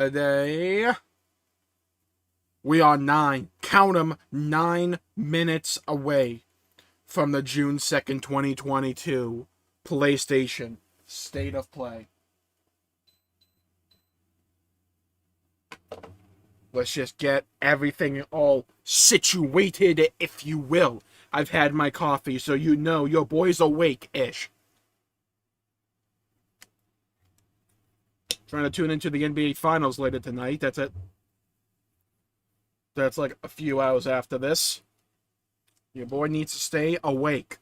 Today, we are count 'em, 9 minutes away from the June 2nd, 2022 PlayStation State of Play. Let's just get everything all situated, if you will. I've had my coffee, so you know your boy's awake-ish. Trying to tune into the NBA Finals later tonight. That's it. That's like a few hours after this. Your boy needs to stay awake.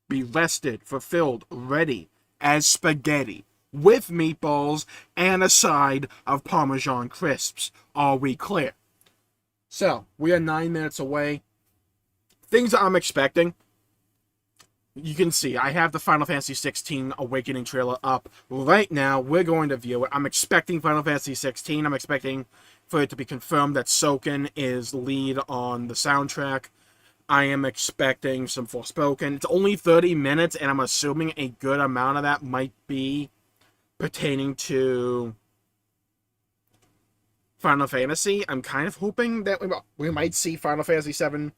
Be rested, fulfilled, ready as spaghetti. With meatballs and a side of Parmesan crisps. Are we clear? So, we are 9 minutes away. Things I'm expecting. You can see, I have the Final Fantasy XVI Awakening trailer up right now. We're going to view it. I'm expecting Final Fantasy XVI. I'm expecting for it to be confirmed that Soken is lead on the soundtrack. I am expecting some Forspoken. It's only 30 minutes, and I'm assuming a good amount of that might be pertaining to Final Fantasy. I'm kind of hoping that we might see Final Fantasy VII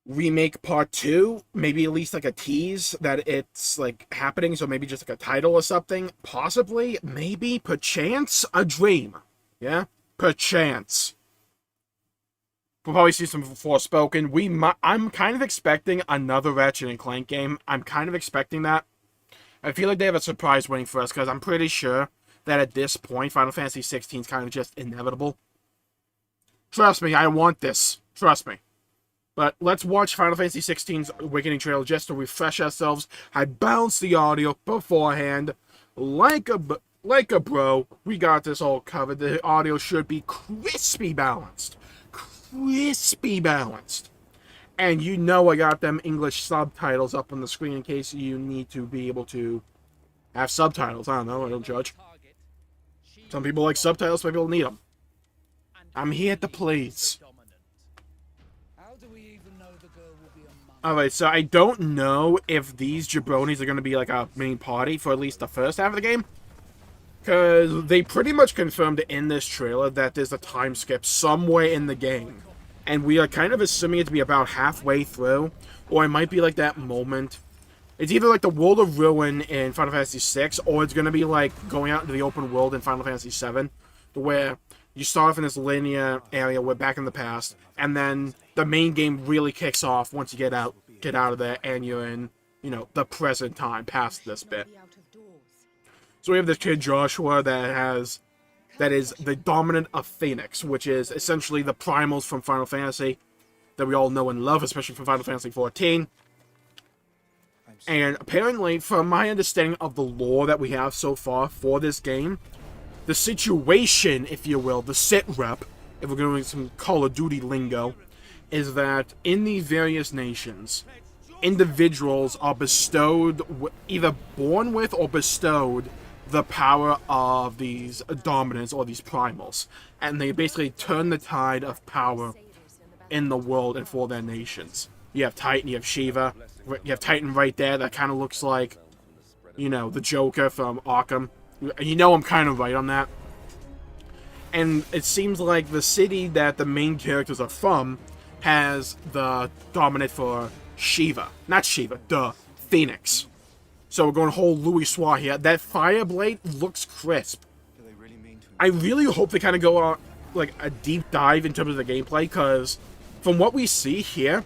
Remake Part 2, maybe at least like a tease that it's like happening, so maybe just like a title or something, possibly, maybe, perchance, a dream, yeah, perchance. We'll probably see some Forspoken. I'm kind of expecting another Ratchet and Clank game. I'm kind of expecting that. I feel like they have a surprise waiting for us, because I'm pretty sure that at this point, Final Fantasy XVI is kind of just inevitable. Trust me, I want this. Trust me. But let's watch Final Fantasy XVI's Awakening trailer just to refresh ourselves. I bounced the audio beforehand. Like a bro, we got this all covered. The audio should be crispy balanced. Crispy balanced. And you know I got them English subtitles up on the screen in case you need to be able to have subtitles. I don't know, I don't judge. Some people like subtitles, some people need them. I'm here to please. Alright, so I don't know if these jabronis are going to be like a main party for at least the first half of the game. Because they pretty much confirmed in this trailer that there's a time skip somewhere in the game. And we are kind of assuming it to be about halfway through. Or it might be like that moment. It's either like the World of Ruin in Final Fantasy VI, or it's going to be like going out into the open world in Final Fantasy VII. Where you start off in this linear area where back in the past, and then the main game really kicks off once you get out of there, and you're in, you know, the present time past this bit. So we have this kid Joshua that is the dominant of Phoenix, which is essentially the primals from Final Fantasy that we all know and love, especially from Final Fantasy XIV. And apparently, from my understanding of the lore that we have so far for this game, the situation, if you will, the sit rep, if we're doing some Call of Duty lingo, is that in these various nations, individuals are bestowed, either born with or bestowed, the power of these dominants or these primals. And they basically turn the tide of power in the world and for their nations. You have Titan, you have Shiva, you have Titan right there that kind of looks like, you know, the Joker from Arkham. You know I'm kind of right on that. And it seems like the city that the main characters are from has the dominant for Shiva. Not Shiva, Phoenix. So we're going whole Louis Soir here. That Fireblade looks crisp. I really hope they kind of go on like a deep dive in terms of the gameplay, because from what we see here,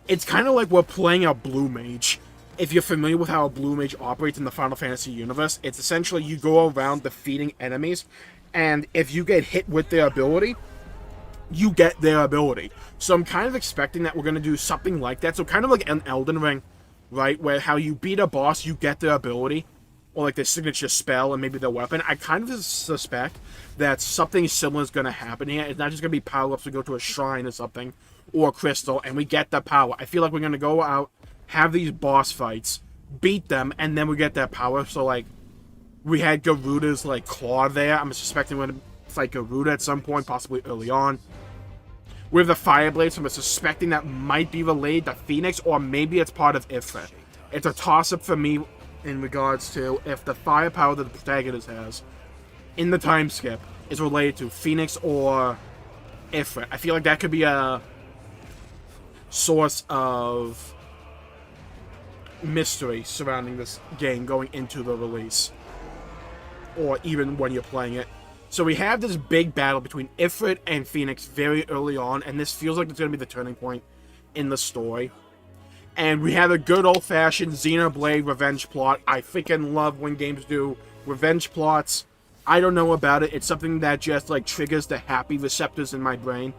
it's kind of like we're playing a Blue Mage. If you're familiar with how a Blue Mage operates in the Final Fantasy universe, it's essentially you go around defeating enemies, and if you get hit with their ability, you get their ability. So I'm kind of expecting that we're going to do something like that. So kind of like an Elden Ring, right? Where how you beat a boss, you get their ability, or like their signature spell and maybe their weapon. I kind of suspect that something similar is going to happen here. It's not just going to be power-ups to go to a shrine or something, or a crystal, and we get the power. I feel like we're going to go out, have these boss fights, beat them, and then we get that power. So, like, we had Garuda's, like, claw there. I'm suspecting we're going to fight Garuda at some point, possibly early on. We have the Fireblade, so I'm suspecting that might be related to Phoenix, or maybe it's part of Ifrit. It's a toss-up for me in regards to if the firepower that the protagonist has in the time skip is related to Phoenix or Ifrit. I feel like that could be a source of mystery surrounding this game going into the release, or even when you're playing it. So we have this big battle between Ifrit and Phoenix very early on, and this feels like it's going to be the turning point in the story. And we have a good old-fashioned Xenoblade revenge plot. I freaking love when games do revenge plots. I don't know about it. It's something that just, like, triggers the happy receptors in my brain.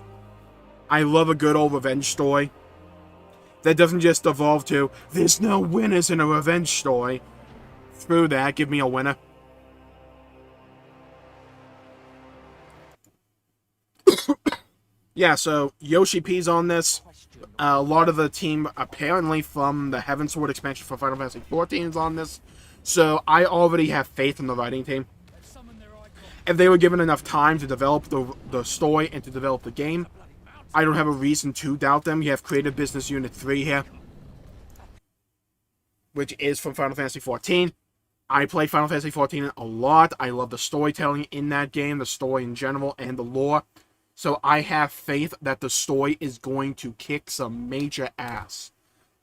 I love a good old revenge story that doesn't just evolve to, there's no winners in a revenge story. Through that, give me a winner. Yeah, so Yoshi P's on this. A lot of the team, apparently from the Heavensward expansion for Final Fantasy XIV, is on this. So I already have faith in the writing team. If they were given enough time to develop the story and to develop the game, I don't have a reason to doubt them. You have Creative Business Unit 3 here, which is from Final Fantasy XIV. I play Final Fantasy XIV a lot. I love the storytelling in that game, the story in general, and the lore. So I have faith that the story is going to kick some major ass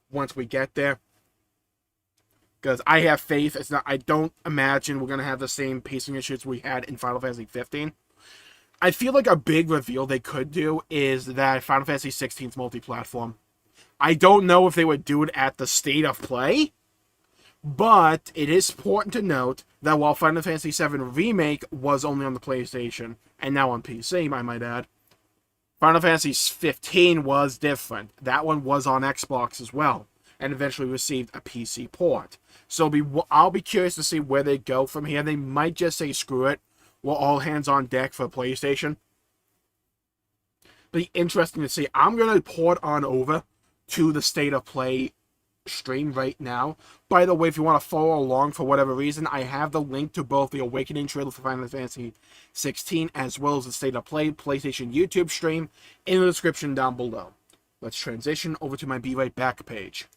once we get there. Because I have faith. It's not. I don't imagine we're going to have the same pacing issues we had in Final Fantasy 15. I feel like a big reveal they could do is that Final Fantasy 16's multi-platform. I don't know if they would do it at the state of play, but it is important to note that while Final Fantasy VII Remake was only on the PlayStation, and now on PC, I might add, Final Fantasy 15 was different. That one was on Xbox as well, and eventually received a PC port. So I'll be curious to see where they go from here. They might just say, screw it, we're all hands on deck for PlayStation. Be interesting to see. I'm going to port on over to the State of Play stream right now. By the way, if you want to follow along for whatever reason, I have the link to both the Awakening trailer for Final Fantasy 16 as well as the State of Play PlayStation YouTube stream in the description down below. Let's transition over to my Be Right Back page.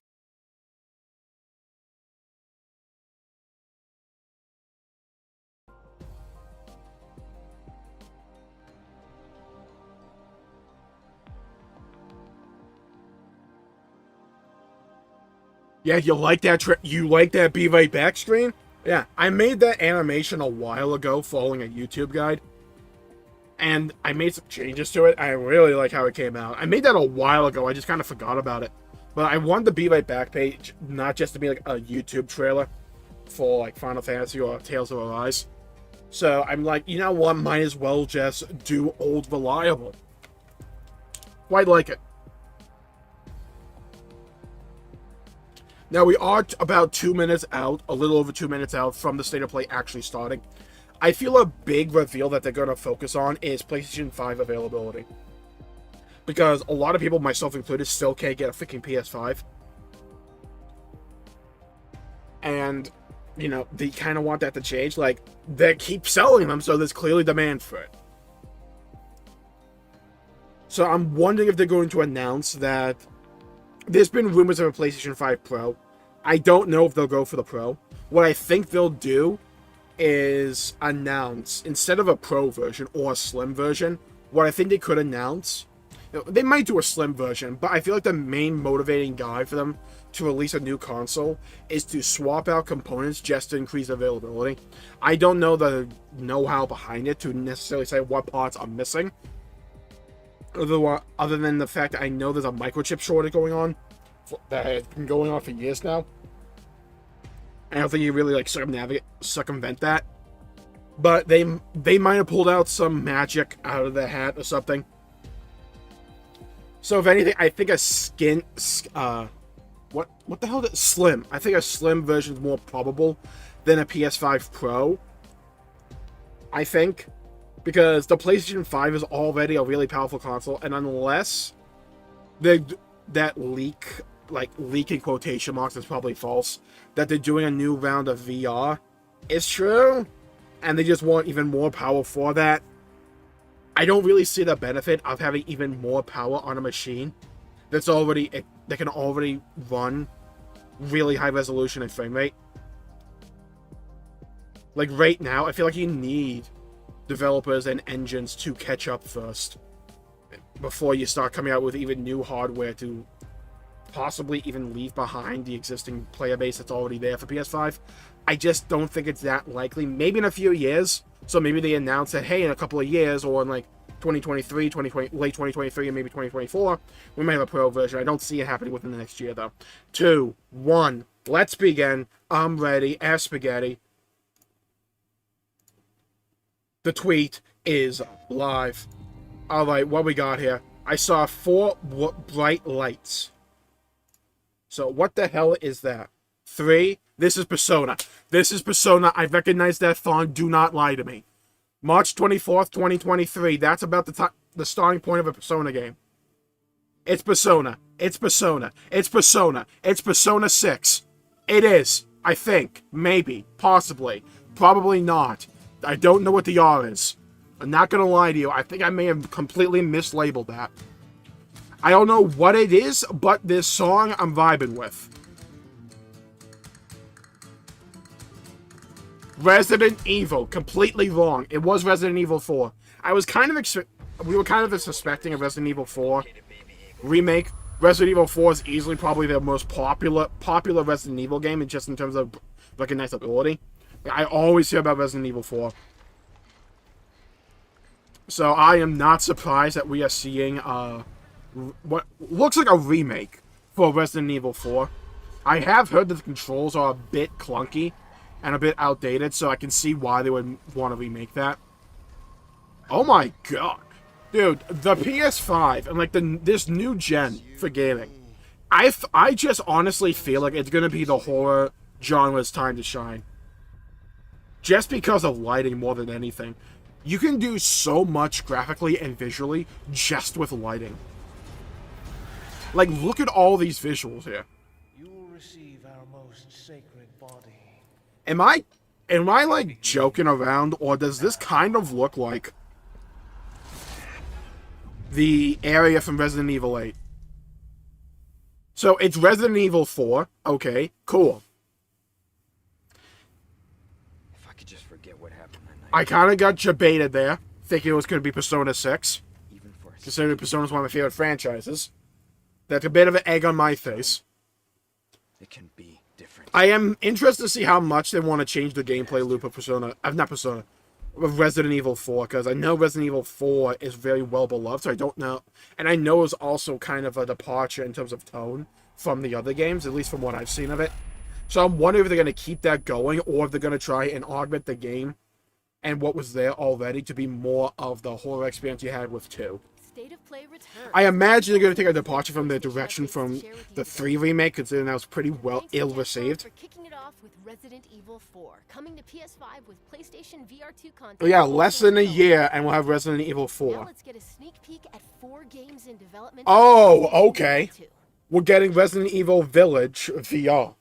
Yeah, you like that Be Right Back screen? Yeah, I made that animation a while ago following a YouTube guide. And I made some changes to it. I really like how it came out. I made that a while ago. I just kind of forgot about it. But I wanted the Be Right Back page not just to be like a YouTube trailer for like Final Fantasy or Tales of Arise. So I'm like, you know what? Might as well just do Old Reliable. Quite like it. Now, we are about 2 minutes out, a little over 2 minutes out from the State of Play actually starting. I feel a big reveal that they're going to focus on is PlayStation 5 availability. Because a lot of people, myself included, still can't get a freaking PS5. And, you know, they kind of want that to change. Like, they keep selling them, so there's clearly demand for it. So I'm wondering if they're going to announce that there's been rumors of a PlayStation 5 Pro. I don't know if they'll go for the Pro. What I think they'll do is announce, instead of a Pro version or a Slim version, what I think they could announce, they might do a Slim version, but I feel like the main motivating guy for them to release a new console is to swap out components just to increase availability. I don't know the know-how behind it to necessarily say what parts are missing. Other than the fact that I know there's a microchip shortage going on that has been going on for years now. I don't think you really like circumvent that. But they might have pulled out some magic out of the hat or something. So if anything, I think a what the hell is Slim? I think a Slim version is more probable than a PS5 Pro. I think. Because the PlayStation 5 is already a really powerful console, and unless that leak in quotation marks is probably false, that they're doing a new round of VR is true, and they just want even more power for that, I don't really see the benefit of having even more power on a machine that can already run really high resolution and frame rate. Like right now, I feel like you need developers and engines to catch up first before you start coming out with even new hardware to possibly even leave behind the existing player base that's already there for PS5. I just don't think it's that likely. Maybe in a few years. So maybe they announce that, hey, in a couple of years, or in like 2023, late 2023, and maybe 2024, we might have a pro version. I don't see it happening within the next year, though. 2, 1, let's begin. I'm ready. Ass spaghetti. The tweet is live. Alright, what we got here? I saw 4 bright lights. So what the hell is that? 3, this is Persona. This is Persona. I recognize that font. Do not lie to me. March 24th, 2023. That's about the starting point of a Persona game. It's Persona. It's Persona. It's Persona. It's Persona 6. It is. I think. Maybe. Possibly. Probably not. I don't know what the R is. I'm not going to lie to you. I think I may have completely mislabeled that. I don't know what it is, but this song I'm vibing with. Resident Evil. Completely wrong. It was Resident Evil 4. I was kind of... we were kind of suspecting a Resident Evil 4 remake. Resident Evil 4 is easily probably the most popular Resident Evil game, just in terms of recognizability. I always hear about Resident Evil 4. So I am not surprised that we are seeing what looks like a remake for Resident Evil 4. I have heard that the controls are a bit clunky and a bit outdated, so I can see why they would want to remake that. Oh my god. Dude, the PS5 and like this new gen for gaming, I just honestly feel like it's going to be the horror genre's time to shine. Just because of lighting more than anything. You can do so much graphically and visually just with lighting. Like, look at all these visuals here. You will receive our most sacred body. Am I like joking around, or does this kind of look like the area from Resident Evil 8? So it's Resident Evil 4. Okay, cool. If I could just forget what happened that night. I kind of got jebaited there, thinking it was going to be Persona 6. Even for a Considering Persona is one of my favorite franchises. That's a bit of an egg on my face. it can be different. I am interested to see how much they want to change the gameplay loop of of Resident Evil 4, because I know Resident Evil 4 is very well beloved, so I don't know. And I know it's also kind of a departure in terms of tone from the other games, at least from what I've seen of it. So I'm wondering if they're going to keep that going, or if they're going to try and augment the game and what was there already to be more of the horror experience you had with 2. State of Play returns. I imagine they're going to take a departure from the direction from the 3 remake, considering that was pretty well ill-received. For kicking it off with Resident Evil 4, coming to PS5 with PlayStation VR2 content. Oh yeah, less than a year, and we'll have Resident Evil Now 4. let's get a sneak peek at 4 games in development. Oh, okay. We're getting Resident Evil Village VR.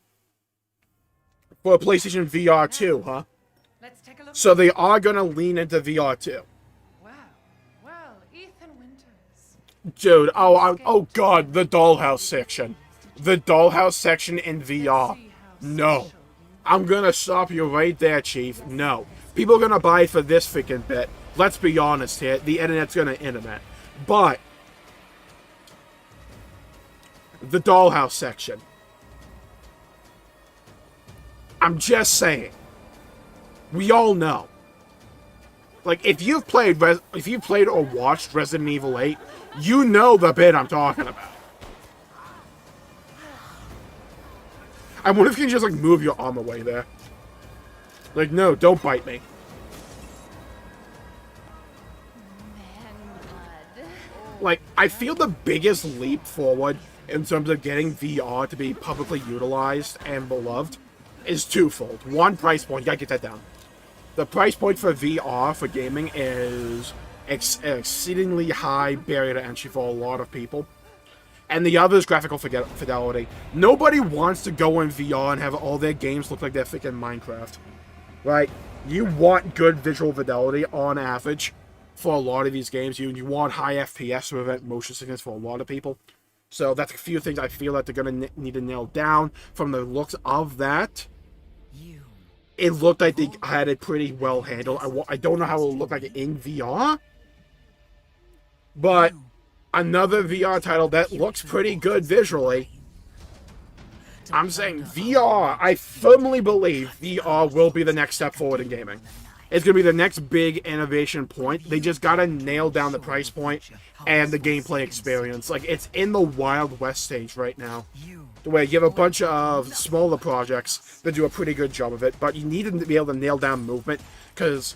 For PlayStation VR 2, huh? Let's take a look. So they are going to lean into VR 2. Wow. Well, Ethan Winters. Dude, oh god, the Dollhouse section. The Dollhouse section in VR. No. I'm gonna stop you right there, Chief. No. People are gonna buy for this freaking bit. Let's be honest here. The internet's gonna internet. But the Dollhouse section. I'm just saying. We all know. Like, if you've played or watched Resident Evil 8, you know the bit I'm talking about. I wonder if you can just, like, move your arm away there. Like, no, don't bite me. Like, I feel the biggest leap forward in terms of getting VR to be publicly utilized and beloved is twofold. One, price point. You gotta get that down. The price point for VR for gaming is exceedingly high barrier to entry for a lot of people. And the other is graphical fidelity. Nobody wants to go in VR and have all their games look like they're freaking Minecraft. Right? You want good visual fidelity on average for a lot of these games. You want high FPS to prevent motion sickness for a lot of people. So that's a few things I feel that they're going to need to nail down from the looks of that. You it looked like they had it pretty well handled. I don't know how it will look like in VR, but another VR title that looks pretty good visually. I'm saying VR, I firmly believe VR will be the next step forward in gaming. It's going to be the next big innovation point. They just got to nail down the price point and the gameplay experience. Like, it's in the Wild West stage right now, where you have a bunch of smaller projects that do a pretty good job of it, but you need to be able to nail down movement, because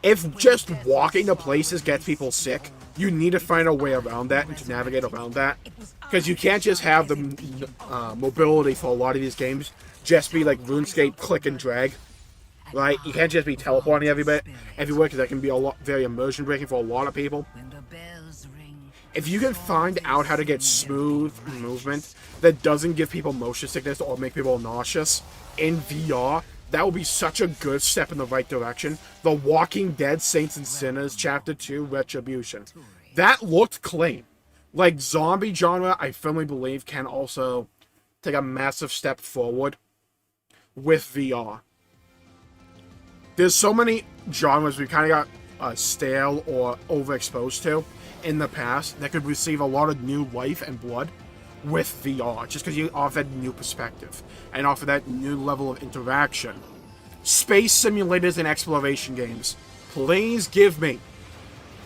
if just walking to places gets people sick, you need to find a way around that and to navigate around that. Because you can't just have the mobility for a lot of these games just be like RuneScape click and drag, right? You can't just be teleporting everywhere, because that can be very immersion breaking for a lot of people. If you can find out how to get smooth movement that doesn't give people motion sickness or make people nauseous in VR, that will be such a good step in the right direction. The Walking Dead Saints and Sinners Chapter 2 Retribution. That looked clean. Like, zombie genre, I firmly believe, can also take a massive step forward with VR. There's so many genres we kind of got stale or overexposed to in the past that could receive a lot of new life and blood with VR, just because you offer that new perspective and offer that new level of interaction. Space simulators and exploration games. Please give me.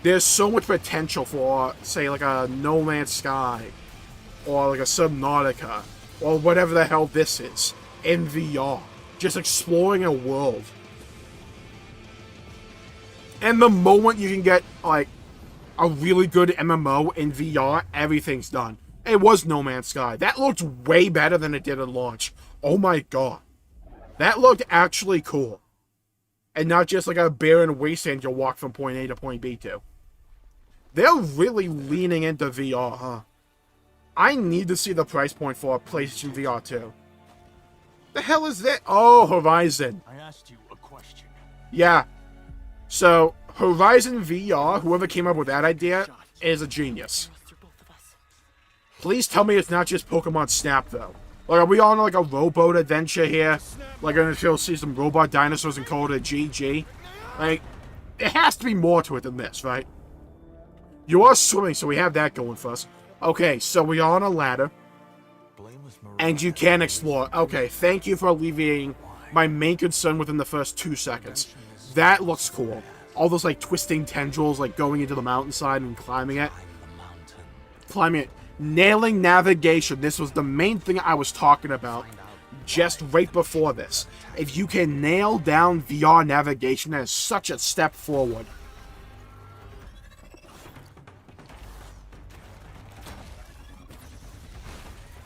There's so much potential for, say, like a No Man's Sky, or like a Subnautica, or whatever the hell this is, in VR. Just exploring a world. And the moment you can get, like, a really good MMO in VR, everything's done. It was No Man's Sky. That looked way better than it did at launch. Oh my god. That looked actually cool. And not just like a barren wasteland you'll walk from point A to point B to. They're really leaning into VR, huh? I need to see the price point for a PlayStation VR 2. The hell is that? Oh, Horizon. I asked you a question. Yeah. So, Horizon VR, whoever came up with that idea, is a genius. Please tell me it's not just Pokemon Snap, though. Like, are we on like a rowboat adventure here? Like, I'm gonna see some robot dinosaurs and call it a GG? Like, it has to be more to it than this, right? You are swimming, so we have that going for us. Okay, so we are on a ladder. And you can explore. Okay, thank you for alleviating my main concern within the first 2 seconds. That looks cool. All those, like, twisting tendrils, like, going into the mountainside and climbing it. Climbing it. Nailing navigation. This was the main thing I was talking about just right before this. If you can nail down VR navigation, that is such a step forward.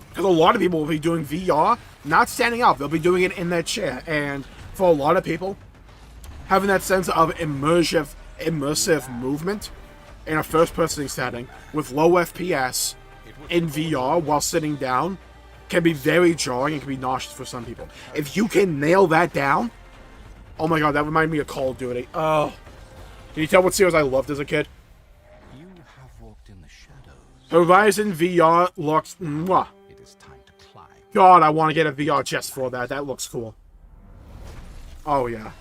Because a lot of people will be doing VR, not standing up. They'll be doing it in their chair. And for a lot of people, having that sense of immersive movement in a first-person setting with low FPS in VR while sitting down can be very jarring and can be nauseous for some people. If you can nail that down, oh my god, that reminded me of Call of Duty. Oh, can you tell what series I loved as a kid? You have walked in the shadows. Horizon VR looks mwah. It is time to climb. God, I want to get a VR just for that. That looks cool. Oh yeah.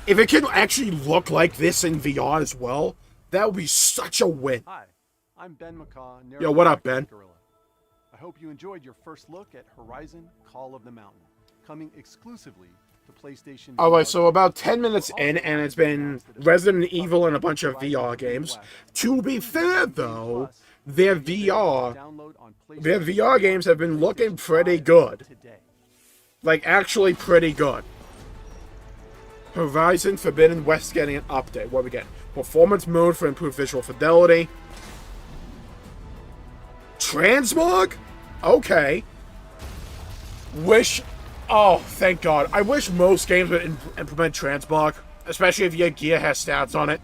If it can actually look like this in VR as well, that would be such a win. Hi, I'm Ben McCaw. Yo, what up, Ben? Gorilla. I hope you enjoyed your first look at Horizon Call of the Mountain, coming exclusively to PlayStation. Alright, so about 10 minutes in, and it's been Resident Evil and a bunch of VR games. To be fair, though, their VR games have been looking pretty good. Like, actually pretty good. Horizon Forbidden West getting an update. What we get? Performance mode for improved visual fidelity. Transmog? Okay. Oh, thank God. I wish most games would implement transmog, especially if your gear has stats on it.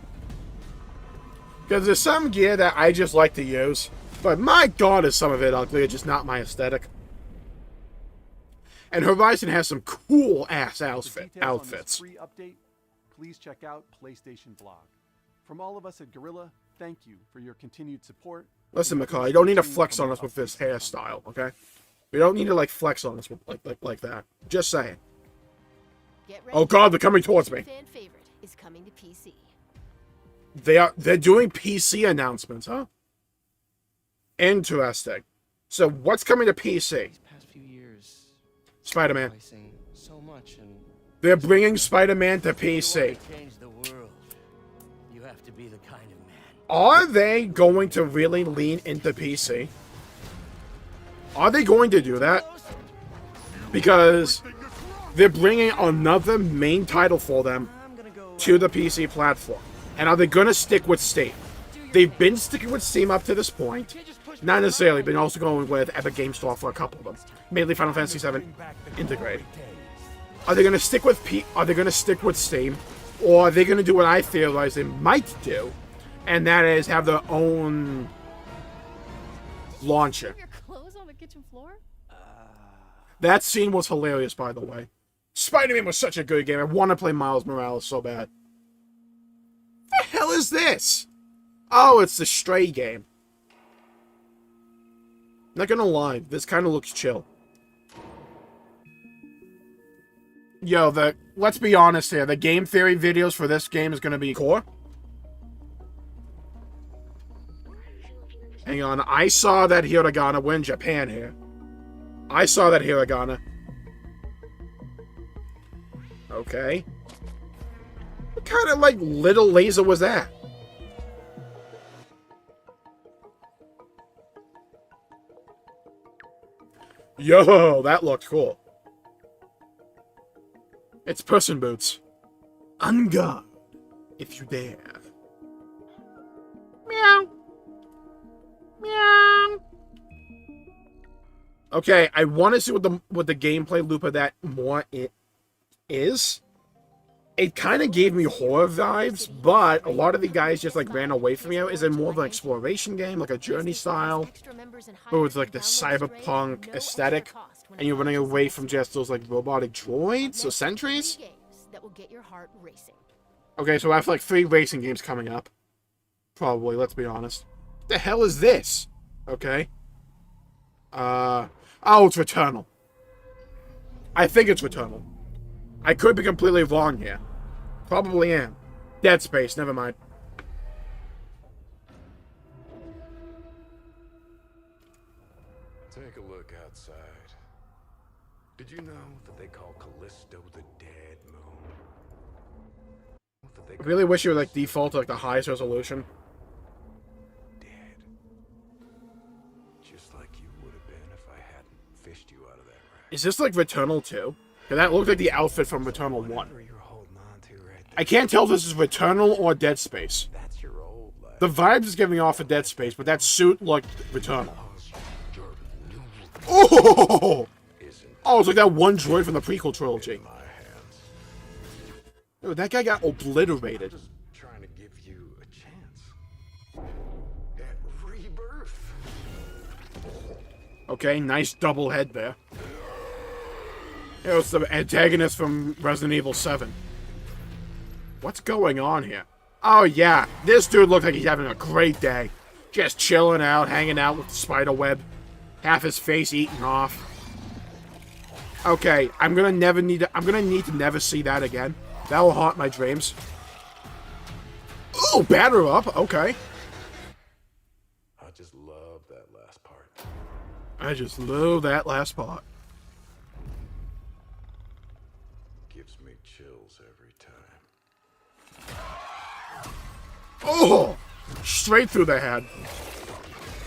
Because there's some gear that I just like to use, but my God is some of it ugly. It's just not my aesthetic. And Horizon has some cool-ass outfits. Free update, please check out PlayStation Blog. From all of us at Gorilla, thank you for your continued support. Listen, McCall, you don't need to flex on us with this hairstyle, okay? We don't need to, like, flex on us with, like that. Just saying. Get Oh ready. god, they're coming towards me. Fan favorite is coming to PC. They're doing PC announcements, huh? Interesting. So what's coming to PC? Past few years, Spider-Man. sacrificing so much, and They're bringing Spider-Man to PC. Change the world. You have to be the kind of man. Are they going to really lean into PC? Are they going to do that? Because they're bringing another main title for them to the PC platform. And are they going to stick with Steam? They've been sticking with Steam up to this point. Not necessarily, but also going with Epic Game Store for a couple of them. Mainly Final Fantasy VII Integrate. Are they going to stick with Steam? Or are they going to do what I theorize they might do? And that is have their own launcher. Your clothes on the kitchen floor? That scene was hilarious, by the way. Spider-Man was such a good game. I want to play Miles Morales so bad. The hell is this? Oh, it's the Stray game. Not gonna lie, this kind of looks chill. Yo, let's be honest here. The game theory videos for this game is gonna be core. Hang on, I saw that hiragana. We're in Japan here. I saw that hiragana. Okay. What kind of, like, little laser was that? Yo, that looked cool. It's Puss in Boots. On guard, if you dare. Meow. Meow. Okay, I want to see what the gameplay loop of that more is. It kind of gave me horror vibes, but a lot of the guys just like ran away from you. Is it more of an exploration game, like a Journey style, or with like the cyberpunk aesthetic, and you're running away from just those like robotic droids or sentries? That will get your heart racing. Okay, so I have like 3 racing games coming up. Probably, let's be honest. The hell is this? Okay. Oh, it's Returnal. I think it's Returnal. I could be completely wrong here. Probably am. Dead Space, never mind. Take a look outside. Did you know that they call Callisto the dead moon? I really wish you would like default to like the highest resolution. Dead. Just like you would have been if I hadn't fished you out of that wreck. Is this like Returnal 2? Because that looked like the outfit from Returnal 1. Whatever you're holding on to right there, I can't tell if this is Returnal or Dead Space. that's your old life. The vibes is giving off of Dead Space, but that suit looked Returnal. Your new Oh! isn't Oh, it's like that one droid from the prequel trilogy. in my hands. Dude, that guy got obliterated. Just trying to give you a chance at rebirth. Okay, nice double head there. It was the antagonist from Resident Evil 7. What's going on here? Oh yeah, this dude looked like he's having a great day. Just chilling out, hanging out with the spider web. Half his face eaten off. Okay, I'm gonna need to never see that again. That will haunt my dreams. Oh, batter up, okay. I just love that last part. I just love that last part. Gives me chills every time. Oh! Straight through the head.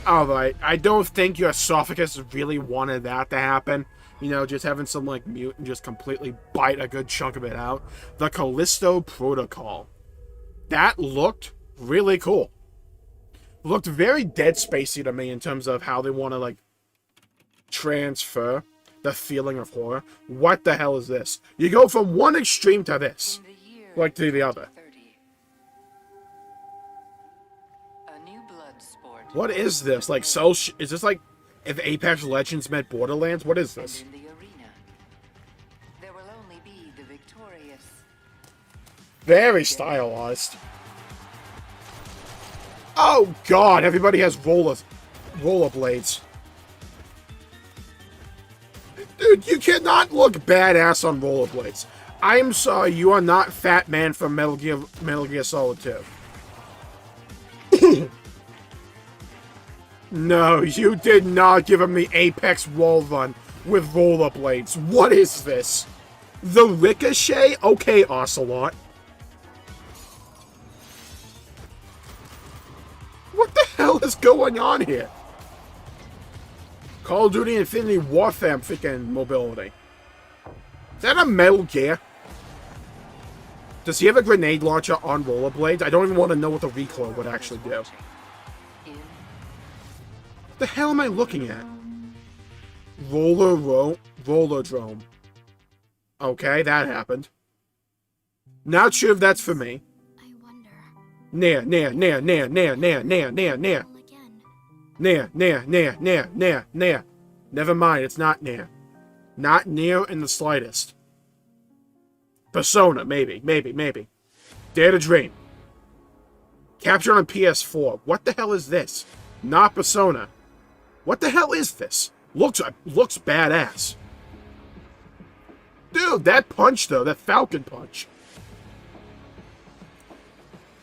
Alright, I don't think your esophagus really wanted that to happen. You know, just having some, like, mutant just completely bite a good chunk of it out. The Callisto Protocol. That looked really cool. Looked very Dead Spacey to me in terms of how they want to, like, transfer the feeling of horror. What the hell is this? You go from one extreme to this. Like to the other. A new blood sport. What is this? Like, so is this like if Apex Legends met Borderlands? What is this? In the arena, there will only be the victorious. Very stylized. Oh god, everybody has rollerblades. Dude, you cannot look badass on rollerblades. I am sorry, you are not Fat Man from Metal Gear Solid 2. No, you did not give him the Apex wall run with rollerblades. What is this? The Ricochet? Okay, Ocelot. What the hell is going on here? Call of Duty Infinity Warfare freaking mobility. Is that a Metal Gear? Does he have a grenade launcher on rollerblades? I don't even want to know what the recoil would actually do. What the hell am I looking at? Rollerdrome. Okay, that happened. Not sure if that's for me. I wonder. Near. Never mind, it's not near. Not near in the slightest. Persona, maybe. Dare to Dream. Captured on PS4. What the hell is this? Not Persona. What the hell is this? Looks badass. Dude, that punch though, that Falcon punch.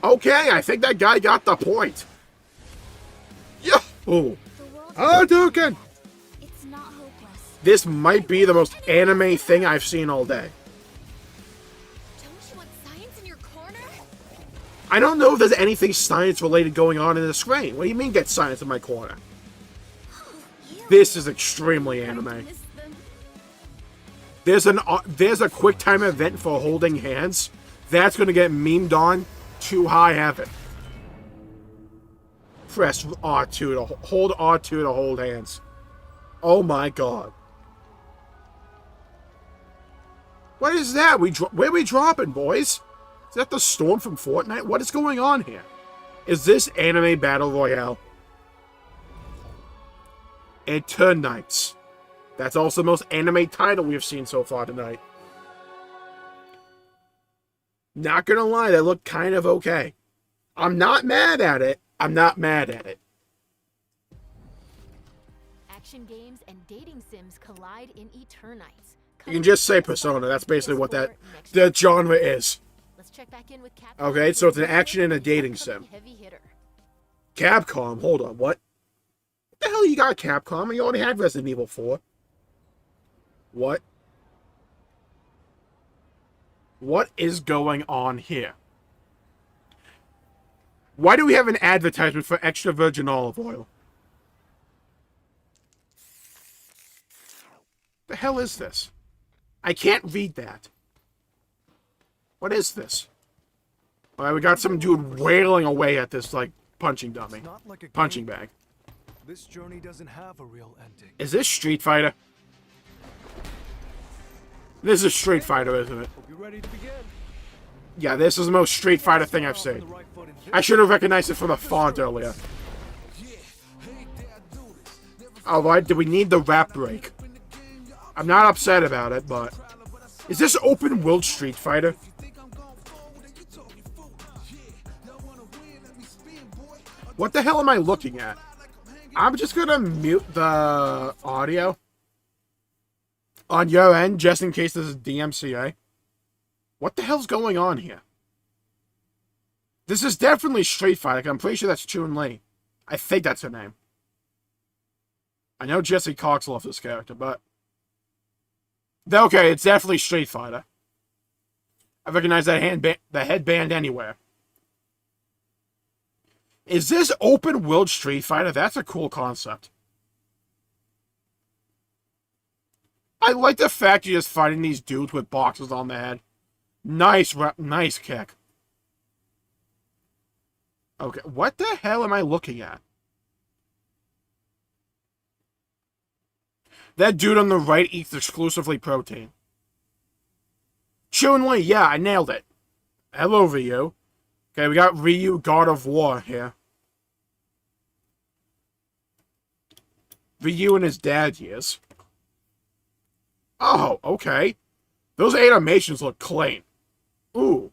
Okay, I think that guy got the point. Yahoo! Hadouken! It's not hopeless. This might be the most anime thing I've seen all day. Don't you want science in your corner? I don't know if there's anything science-related going on in the screen. What do you mean, get science in my corner? This is extremely anime. There's a quick time event for holding hands. That's gonna get memed on to high heaven. Press R2 to hold R2 to hold hands. Oh my god. What is that? Where are we dropping, boys? Is that the storm from Fortnite? What is going on here? Is this anime battle royale? Eternites. That's also the most anime title we've seen so far tonight. Not gonna lie, that looked kind of okay. I'm not mad at it. Action games and dating sims collide in Eternites. You can just say Persona. That's basically what that genre is. Let's check back in with Capcom. Okay, so it's an action and a dating sim. Heavy hitter. Capcom, hold on, what? What the hell you got, Capcom? You already had Resident Evil 4. What? What is going on here? Why do we have an advertisement for extra virgin olive oil? The hell is this? I can't read that. What is this? Alright, we got some dude wailing away at this, like, punching dummy. Punching bag. This journey doesn't have a real ending. Is this Street Fighter? This is Street Fighter, isn't it? Hope you're ready to begin. Yeah, this is the most Street Fighter thing I've seen. I should have recognized it from the font earlier. Alright, do we need the rap break? I'm not upset about it, but... Is this open world Street Fighter? What the hell am I looking at? I'm just gonna mute the audio on your end, just in case this is DMCA. What the hell's going on here? This is definitely Street Fighter. I'm pretty sure that's Chun-Li. I think that's her name. I know Jesse Cox loves this character, but... Okay, it's definitely Street Fighter. I recognize that the headband anywhere. Is this open world Street Fighter? That's a cool concept. I like the fact you're just fighting these dudes with boxes on the head. Nice kick. Okay, what the hell am I looking at? That dude on the right eats exclusively protein. Chun-Li, yeah, I nailed it. Hello, Ryu. Okay, we got Ryu, God of War here. Ryu and his dad years. Oh, okay. Those animations look clean. Ooh.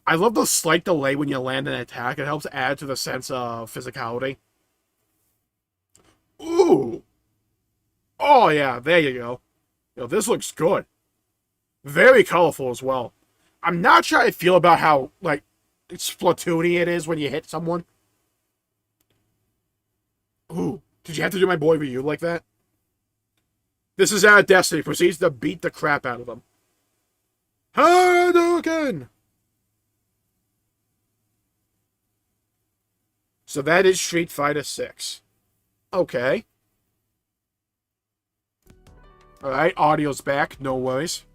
I love the slight delay when you land an attack. It helps add to the sense of physicality. Ooh. Oh, yeah, there you go. Yo, this looks good. Very colorful as well. I'm not sure how I feel about how, like, Splatoony it is when you hit someone. Ooh, did you have to do my boy Ryu like that? This is out of Destiny. Proceeds to beat the crap out of him. Hadouken! So that is Street Fighter 6. Okay. Alright, audio's back. No worries.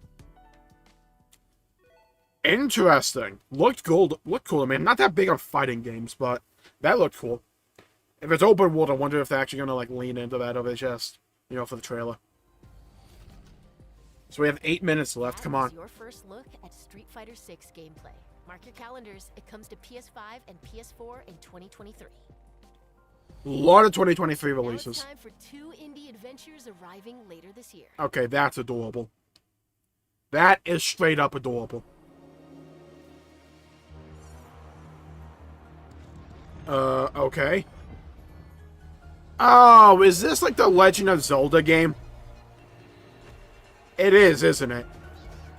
Interesting. Looked cool. Looked cool. I mean, not that big on fighting games, but that looked cool. If it's open world, I wonder if they're actually going to, like, lean into that, or they just, you know, for the trailer. So we have 8 minutes left. Come on. That was your first look at Street Fighter 6 gameplay. Mark your calendars. It comes to PS5 and PS4 in 2023. A lot of 2023 releases. Now it's time for 2 indie adventures arriving later this year. Okay, that's adorable. That is straight up adorable. Okay. Oh, is this like the Legend of Zelda game? It is, isn't it?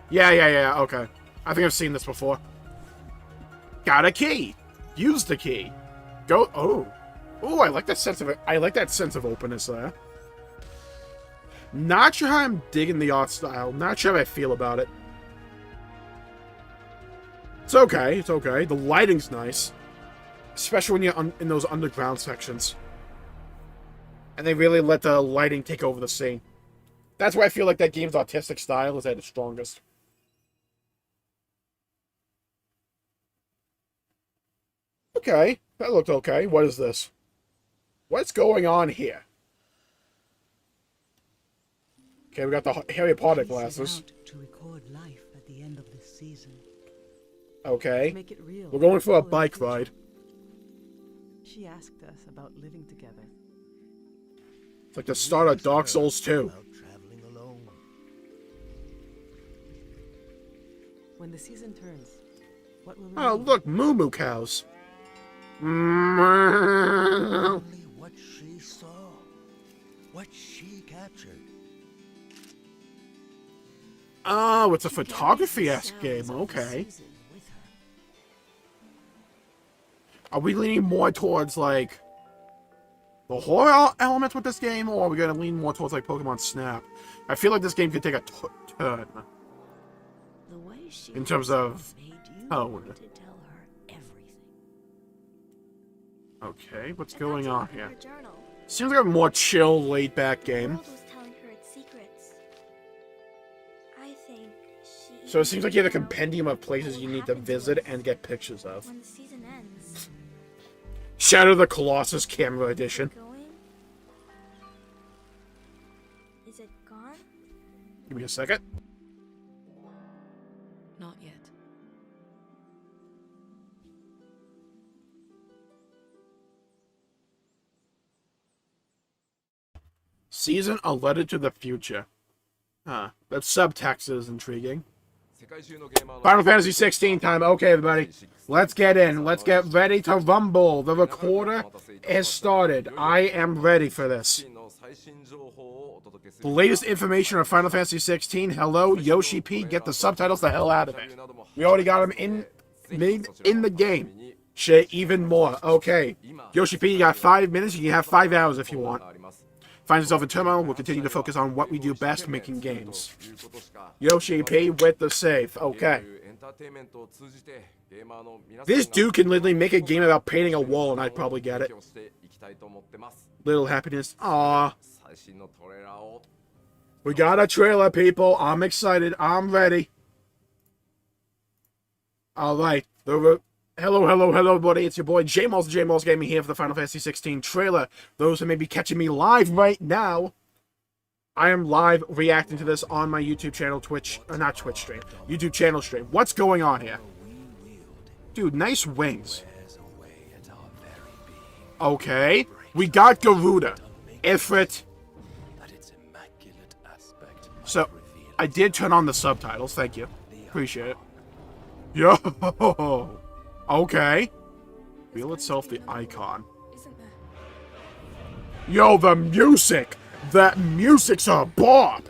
Yeah, okay. I think I've seen this before. Got a key. Use the key. Go. Oh, I like that sense of it. I like that sense of openness there. Not sure how I'm digging the art style. Not sure how I feel about it. It's okay. It's okay. The lighting's nice, especially when you're in those underground sections, and they really let the lighting take over the scene. That's why I feel like that game's artistic style is at its strongest. Okay, that looked okay. What is this? What's going on here? Okay, we got the Harry Potter glasses. To record life at the end of this season. Okay. Make it real. We're going for a bike ride. She asked us about living together. It's like the start of Dark Souls 2. When the season turns, what will Oh, look, moo moo cows. Only what she saw, what she captured. Oh, it's a photography-esque game. Okay. Are we leaning more towards, like, the horror element with this game, or are we going to lean more towards, like, Pokemon Snap? I feel like this game could take a turn in terms of tone. Okay, what's going on here? Seems like a more chill, laid-back game. So it seems like you have a compendium of places you need to visit and get pictures of. Shadow of the Colossus Camera Edition. Is it gone? Give me a second. Not yet. Season A Letter to the Future. Huh. That subtext is intriguing. Final Fantasy 16 time. Okay, everybody. Let's get in. Let's get ready to rumble. The recorder has started. I am ready for this. The latest information on Final Fantasy 16. Hello, Yoshi P. Get the subtitles the hell out of it. We already got them in the game. Shit, even more. Okay. Yoshi P, you got 5 minutes. You can have 5 hours if you want. Find yourself in turmoil. We'll continue to focus on what we do best, making games. Yoshi P with the save. Okay. This dude can literally make a game about painting a wall, and I'd probably get it. Little happiness. Aww. We got a trailer, people. I'm excited. I'm ready. Alright. Hello, everybody. It's your boy Jmulls of Jmulls Gaming here for the Final Fantasy 16 trailer. Those who may be catching me live right now, I am live reacting to this on my YouTube channel, not Twitch stream, YouTube channel stream. What's going on here? Dude, nice wings. Okay. We got Garuda. Ifrit. So, I did turn on the subtitles. Thank you. Appreciate it. Yo! Okay. Wheel itself the icon. Yo, the music! That music's a bop!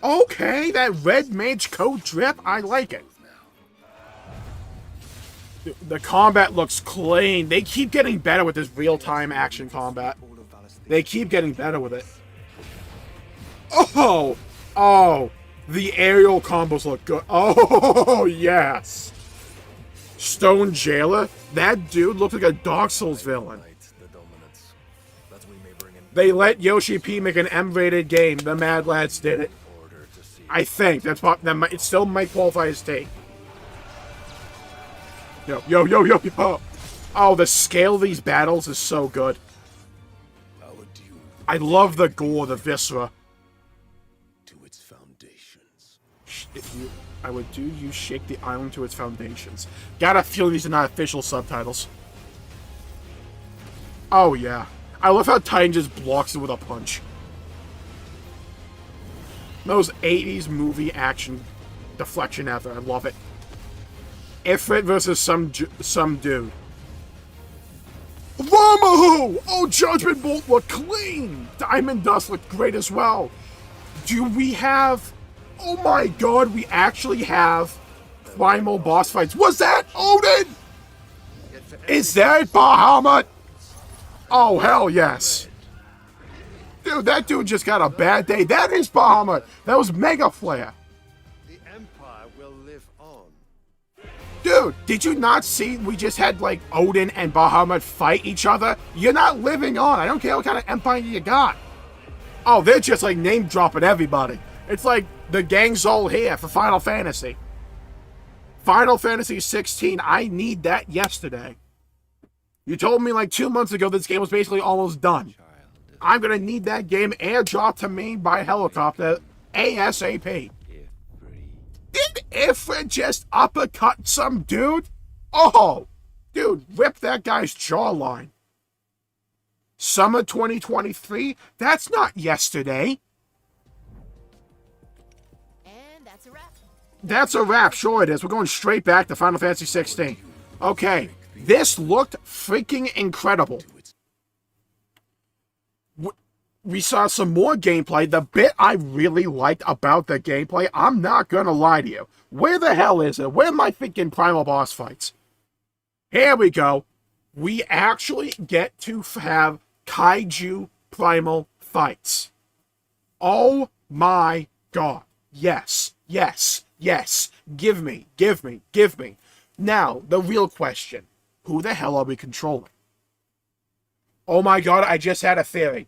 Okay, that red mage coat drip, I like it. The combat looks clean. They keep getting better with this real-time action combat. They keep getting better with it. Oh! Oh! The aerial combos look good. Oh, yes! Stone Jailer? That dude looked like a Dark Souls villain. They let Yoshi P make an M-rated game. The Mad Lads did it. I think. It still might qualify as take. Yo. Oh, the scale of these battles is so good. I love the gore, the viscera. To its foundations. I would do you shake the island to its foundations. Got a feeling these are not official subtitles. Oh, yeah. I love how Titan just blocks it with a punch. Most 80s movie action deflection ever. I love it. Ifrit versus some dude. Ramahu! Oh, Judgment Bolt looked clean! Diamond Dust looked great as well. Do we have... Oh my god, we actually have primal boss fights. Was that Odin? Is that Bahamut? Oh, hell yes. Dude, that dude just got a bad day. That is Bahamut. That was Mega Flare. The Empire will live on. Dude, did you not see we just had, like, Odin and Bahamut fight each other? You're not living on. I don't care what kind of empire you got. Oh, they're just, like, name-dropping everybody. It's like the gang's all here for Final Fantasy. Final Fantasy 16, I need that yesterday. You told me, like, 2 months ago this game was basically almost done. I'm gonna need that game airdropped to me by helicopter ASAP. Did Ifrit just uppercut some dude? Oh, dude, rip that guy's jawline. Summer 2023? That's not yesterday. And that's a wrap. That's a wrap, sure it is. We're going straight back to Final Fantasy 16. Okay, this looked freaking incredible. We saw some more gameplay. The bit I really liked about the gameplay, I'm not gonna lie to you. Where the hell is it? Where are my freaking primal boss fights? Here we go. We actually get to have kaiju primal fights. Oh my god. Yes. Yes. Yes. Give me. Give me. Give me. Now, the real question. Who the hell are we controlling? Oh my god, I just had a theory.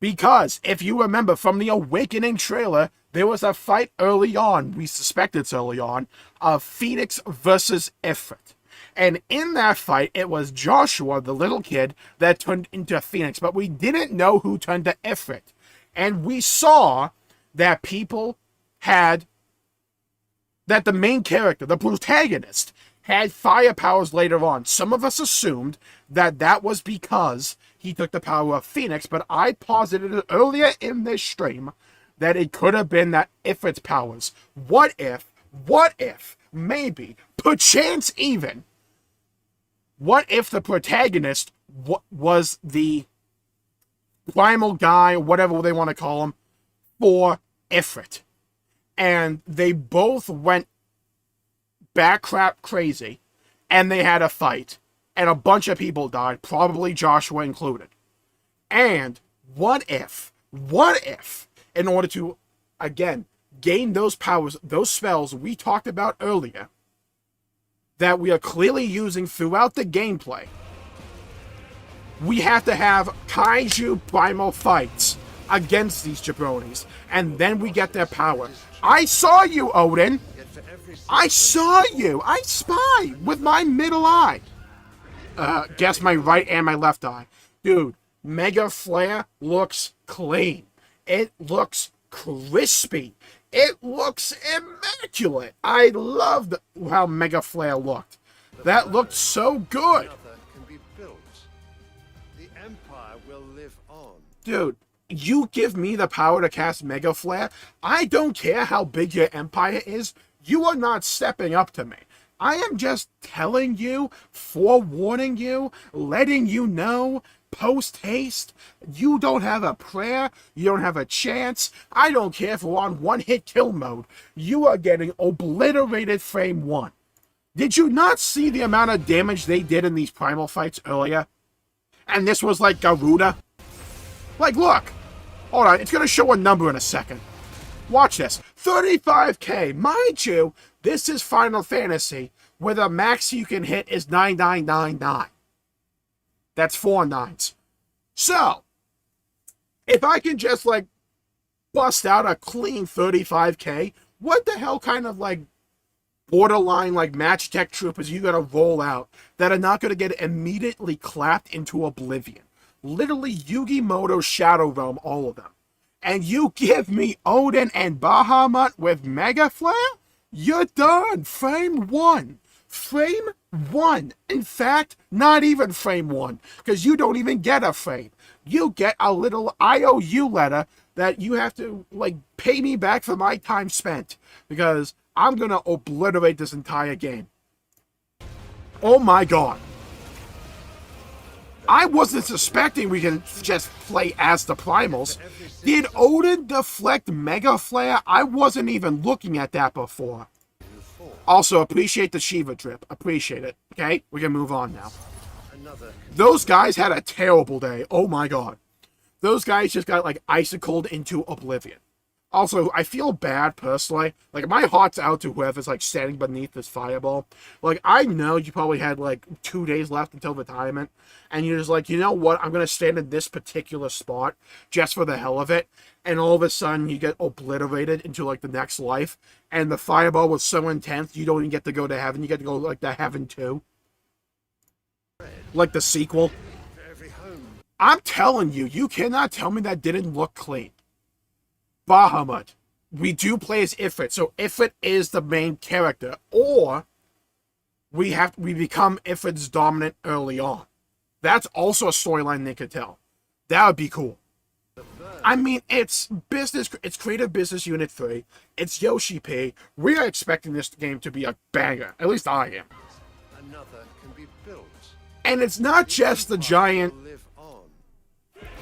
Because, if you remember from the Awakening trailer, there was a fight early on, we suspect it's early on, of Phoenix versus Ifrit. And in that fight, it was Joshua, the little kid, that turned into Phoenix, but we didn't know who turned to Ifrit. And we saw that that the main character, the protagonist, had fire powers later on. Some of us assumed that that was because he took the power of Phoenix, but I posited earlier in this stream that it could have been that Ifrit's powers. What if, maybe, perchance even, what if the protagonist was the primal guy, whatever they want to call him, for Ifrit? And they both went backcrap crazy, and they had a fight, and a bunch of people died, probably Joshua included. And what if, in order to, again, gain those powers, those spells we talked about earlier, that we are clearly using throughout the gameplay, we have to have kaiju primal fights against these jabronis, and then we get their power. I saw you, Odin! I saw you! I spy with my middle eye! Guess my right and my left eye. Dude, Mega Flare looks clean. It looks crispy. It looks immaculate. I loved how Mega Flare looked. That looked so good. The Empire will live on. Dude, you give me the power to cast Mega Flare, I don't care how big your empire is, you are not stepping up to me. I am just telling you, forewarning you, letting you know post haste. You don't have a prayer. You don't have a chance. I don't care if we're on one-hit kill mode. You are getting obliterated frame 1. Did you not see the amount of damage they did in these primal fights earlier? And this was like Garuda. Like, look. Hold on, it's going to show a number in a second. Watch this. 35k. Mind you, this is Final Fantasy, where the max you can hit is 9999. That's 4 nines. So, if I can just, like, bust out a clean 35k, what the hell kind of, like, borderline, like, match tech troopers you gotta roll out that are not gonna get immediately clapped into oblivion? Literally Yugimoto Shadow Realm, all of them. And you give me Odin and Bahamut with Mega Flare? You're done. Frame 1. Frame 1. In fact, not even frame 1. Because you don't even get a frame. You get a little IOU letter that you have to, like, pay me back for my time spent. Because I'm going to obliterate this entire game. Oh my god. I wasn't suspecting we can just play as the Primals. Did Odin deflect Mega Flare? I wasn't even looking at that before. Also, appreciate the Shiva drip. Appreciate it. Okay? We can move on now. Those guys had a terrible day. Oh my god. Those guys just got, like, icicled into oblivion. Also, I feel bad, personally. Like, my heart's out to whoever's, like, standing beneath this fireball. Like, I know you probably had, like, 2 days left until retirement. And you're just like, you know what? I'm going to stand in this particular spot just for the hell of it. And all of a sudden, you get obliterated into, like, the next life. And the fireball was so intense, you don't even get to go to heaven. You get to go, like, to heaven 2. Like the sequel. I'm telling you, you cannot tell me that didn't look clean. Bahamut. We do play as Ifrit, so Ifrit is the main character, or we become Ifrit's dominant early on. That's also a storyline they could tell. That would be cool. I mean, it's Creative Business Unit 3. It's Yoshi P. We are expecting this game to be a banger. At least I am. Another can be built. And it's not just the giant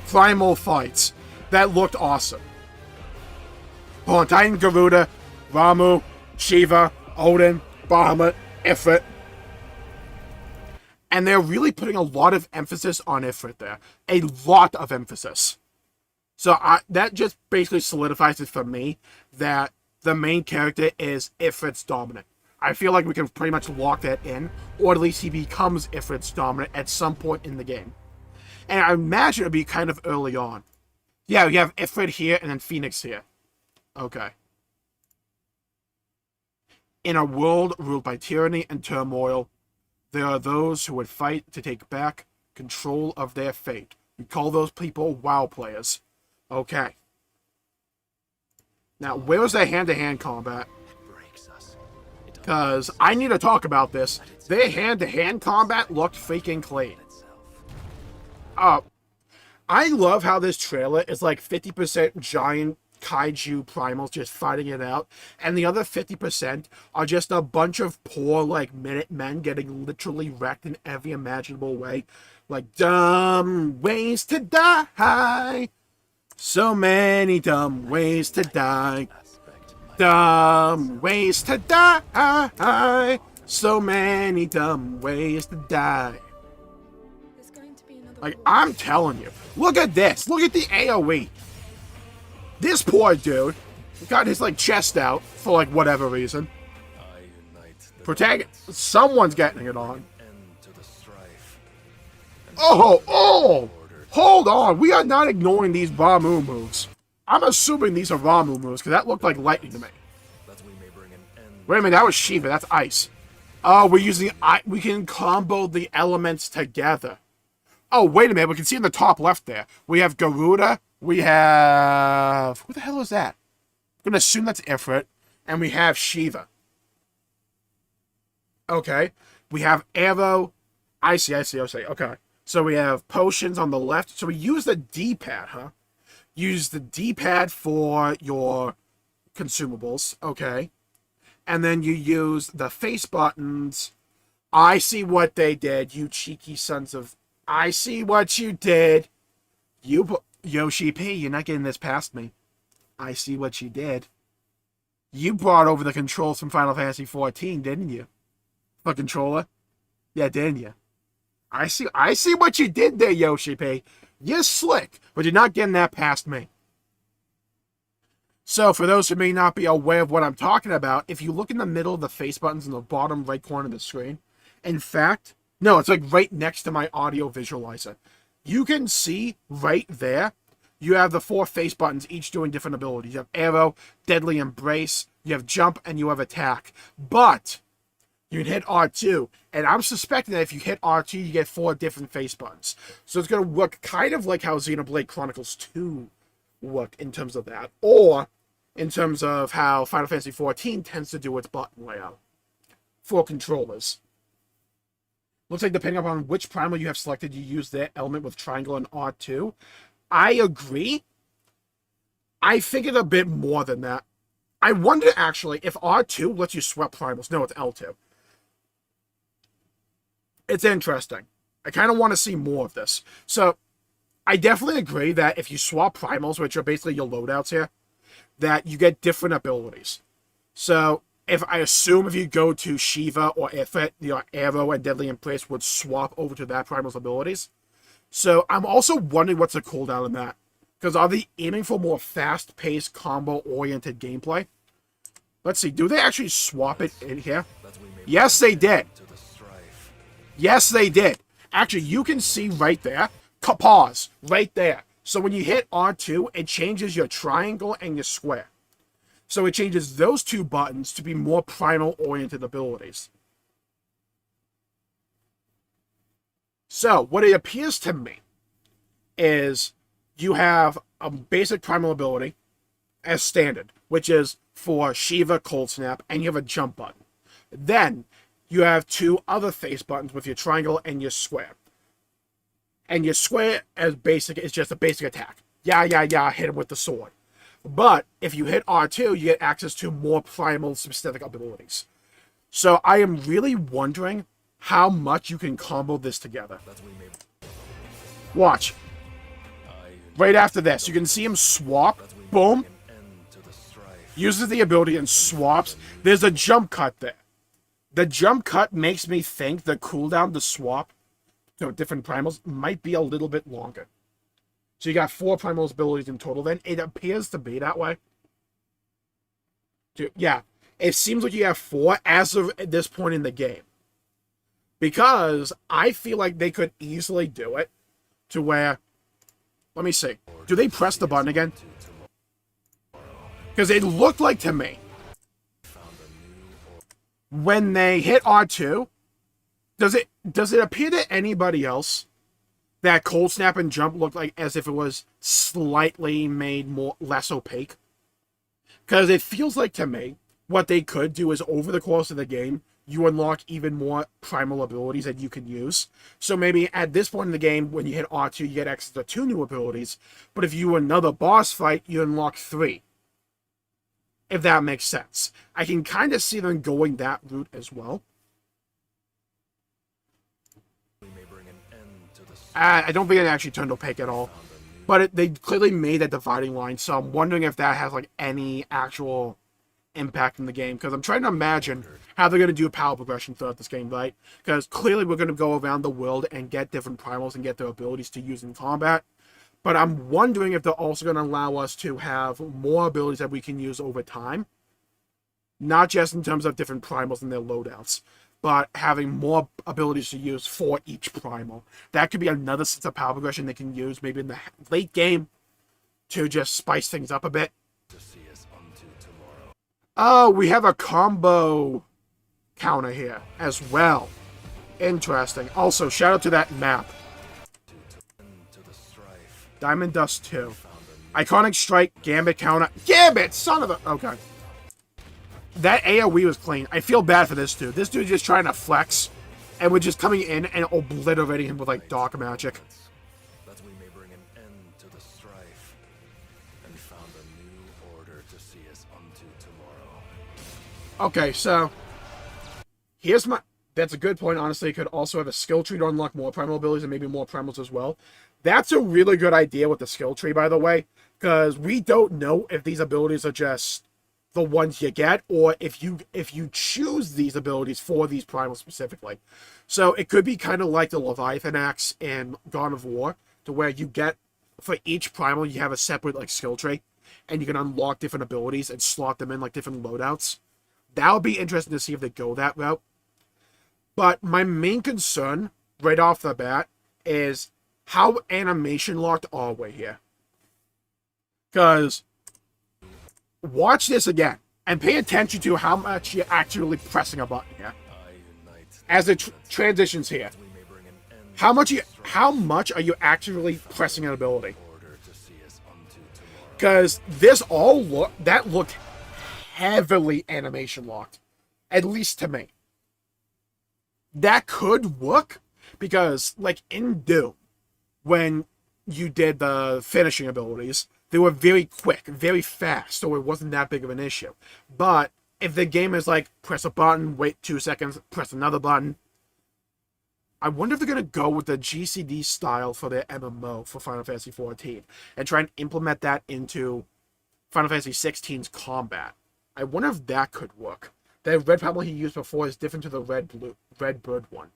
primal fights that looked awesome. Hold on, Titan, Garuda, Ramu, Shiva, Odin, Bahamut, Ifrit. And they're really putting a lot of emphasis on Ifrit there. A lot of emphasis. So that just basically solidifies it for me that the main character is Ifrit's dominant. I feel like we can pretty much lock that in, or at least he becomes Ifrit's dominant at some point in the game. And I imagine it would be kind of early on. Yeah, we have Ifrit here and then Phoenix here. Okay. In a world ruled by tyranny and turmoil, there are those who would fight to take back control of their fate. We call those people WoW players. Okay. Now, where was their hand-to-hand combat? Because I need to talk about this. Their hand-to-hand combat looked freaking clean. I love how this trailer is like 50% giant kaiju primals just fighting it out, and the other 50% are just a bunch of poor, like, Minutemen getting literally wrecked in every imaginable way. Like, dumb ways to die. So many dumb ways to die. Dumb ways to die. So many dumb ways to die. Like, I'm telling you. Look at this. Look at the AoE. This poor dude got his, like, chest out for, like, whatever reason. Someone's getting it on. Oh! Hold on. We are not ignoring these Ramu moves. I'm assuming these are Ramu moves, because that looked like lightning to me. Wait a minute, that was Shiva. That's ice. Oh, we're using... we can combo the elements together. Oh, wait a minute. We can see in the top left there. We have Garuda. We have... Who the hell is that? I'm going to assume that's Ifrit. And we have Shiva. Okay. We have Arrow. I see. Okay. So we have potions on the left. So we use the D-pad, huh? Use the D-pad for your consumables. Okay. And then you use the face buttons. I see what they did, you cheeky sons of I see what you did. Yoshi P, you're not getting this past me. I see what you did. You brought over the controls from Final Fantasy XIV, didn't you? The controller? Yeah, didn't you? I see what you did there, Yoshi P. You're slick, but you're not getting that past me. So, for those who may not be aware of what I'm talking about, if you look in the middle of the face buttons in the bottom right corner of the screen, in fact, no, it's like right next to my audio visualizer. You can see right there, you have the 4 face buttons, each doing different abilities. You have arrow, deadly embrace, you have jump, and you have attack. But you can hit R2, and I'm suspecting that if you hit R2, you get 4 different face buttons. So it's going to look kind of like how Xenoblade Chronicles 2 look in terms of that, or in terms of how Final Fantasy XIV tends to do its button layout for controllers. Looks like depending upon which primal you have selected, you use that element with triangle and R2. I agree. I figured a bit more than that. I wonder, actually, if R2 lets you swap primals. No, it's L2. It's interesting. I kind of want to see more of this. So, I definitely agree that if you swap primals, which are basically your loadouts here, that you get different abilities. So, if you go to Shiva or Ifrit, your Arrow and Deadly Embrace would swap over to that primal's abilities. So, I'm also wondering what's the cooldown on that. Because are they aiming for more fast-paced, combo-oriented gameplay? Let's see, do they actually swap it in here? Yes, they did. Yes, they did. Actually, you can see right there, pause, right there. So when you hit R2, it changes your triangle and your square. So it changes those 2 buttons to be more primal-oriented abilities. So, what it appears to me is you have a basic primal ability as standard, which is for Shiva, Cold Snap, and you have a jump button. Then, you have 2 other face buttons with your triangle and your square. And your square as basic is just a basic attack. Yeah, hit him with the sword. But if you hit R2, you get access to more primal specific abilities. So I am really wondering how much you can combo this together. Watch. Right after this, you can see him swap. Boom. Uses the ability and swaps. There's a jump cut there. The jump cut makes me think the cooldown to swap to different primals might be a little bit longer. So you got 4 primal abilities in total then. It appears to be that way. Yeah, it seems like you have 4 as of at this point in the game. Because I feel like they could easily do it to where... Let me see. Do they press the button again? Because it looked like to me, when they hit R2, does it appear to anybody else that Cold Snap and Jump looked like as if it was slightly made less opaque? Because it feels like to me, what they could do is over the course of the game, you unlock even more primal abilities that you can use. So maybe at this point in the game, when you hit R2, you get access to 2 new abilities. But if you another boss fight, you unlock 3. If that makes sense. I can kind of see them going that route as well. I don't think it actually turned opaque at all. But they clearly made that dividing line, so I'm wondering if that has like any actual impact in the game. Because I'm trying to imagine how they're going to do power progression throughout this game, right? Because clearly we're going to go around the world and get different primals and get their abilities to use in combat. But I'm wondering if they're also going to allow us to have more abilities that we can use over time. Not just in terms of different primals and their loadouts, but having more abilities to use for each primal. That could be another sense of power progression they can use maybe in the late game to just spice things up a bit. Oh, we have a combo counter here as well. Interesting. Also, shout out to that map. Diamond Dust 2. Iconic Strike, Gambit counter. Gambit! Son of a... Okay. That AoE was clean. I feel bad for this dude. This dude just trying to flex, and we're just coming in and obliterating him with, like, dark magic. That we may bring an end to the strife, and found a new order to see us unto tomorrow. Okay, so... Here's my... That's a good point. Honestly, it could also have a skill tree to unlock more primal abilities and maybe more primals as well. That's a really good idea with the skill tree, by the way, because we don't know if these abilities are just the ones you get, or if you choose these abilities for these primals specifically. So it could be kind of like the Leviathan Axe in God of War, to where you get, for each primal, you have a separate like skill tree, and you can unlock different abilities and slot them in like different loadouts. That would be interesting to see if they go that route. But my main concern, right off the bat, is how animation locked are we here? Because watch this again, and pay attention to how much you're actually pressing a button here. As it transitions here. How much are you actually pressing an ability? Because that looked heavily animation locked. At least to me. That could work, because, like, in Doom, when you did the finishing abilities, they were very quick, very fast, so it wasn't that big of an issue. But if the game is like, press a button, wait 2 seconds, press another button, I wonder if they're going to go with the GCD style for their MMO for Final Fantasy XIV, and try and implement that into Final Fantasy XVI's combat. I wonder if that could work. The red primal he used before is different to the red bird one.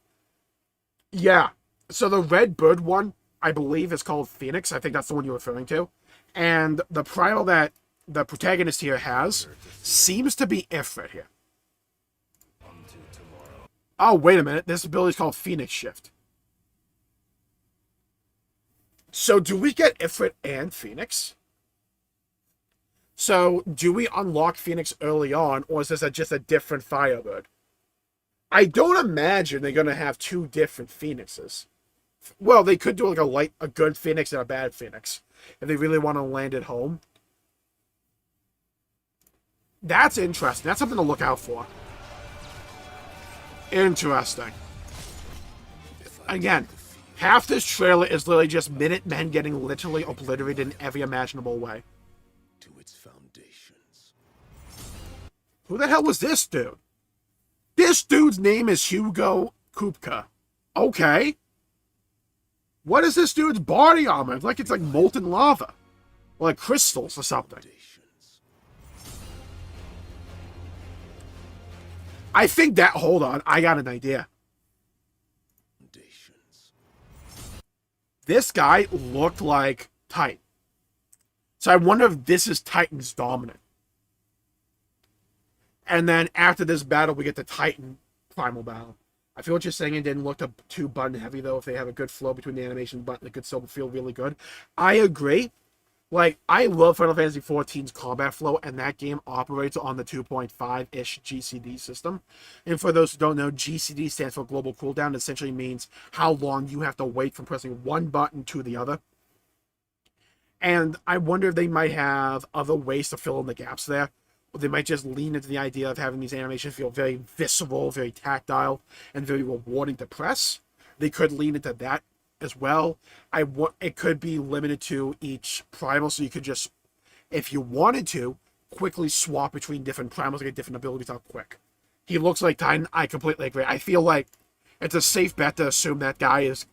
Yeah, so the red bird one, I believe, is called Phoenix. I think that's the one you're referring to. And the primal that the protagonist here has seems to be Ifrit here. Oh, wait a minute. This ability is called Phoenix Shift. So do we get Ifrit and Phoenix? So, do we unlock Phoenix early on, or is this just a different Firebird? I don't imagine they're going to have 2 different Phoenixes. Well, they could do like a good Phoenix and a bad Phoenix, if they really want to land it home. That's interesting. That's something to look out for. Interesting. Again, half this trailer is literally just Minutemen getting literally obliterated in every imaginable way. Who the hell was this dude? This dude's name is Hugo Kupka. Okay. What is this dude's body armor? It's like molten lava. Or like crystals or something. I think that... Hold on. I got an idea. This guy looked like Titan. So I wonder if this is Titan's dominant. And then after this battle, we get the Titan primal battle. I feel what you're saying. It didn't look too button heavy, though. If they have a good flow between the animation button, it could still feel really good. I agree. Like, I love Final Fantasy XIV's combat flow, and that game operates on the 2.5-ish GCD system. And for those who don't know, GCD stands for Global Cooldown. It essentially means how long you have to wait from pressing one button to the other. And I wonder if they might have other ways to fill in the gaps there. Or they might just lean into the idea of having these animations feel very visceral, very tactile, and very rewarding to press. They could lean into that as well. It could be limited to each primal, so you could just, if you wanted to, quickly swap between different primals to get different abilities out quick. He looks like Titan. I completely agree. I feel like it's a safe bet to assume that guy is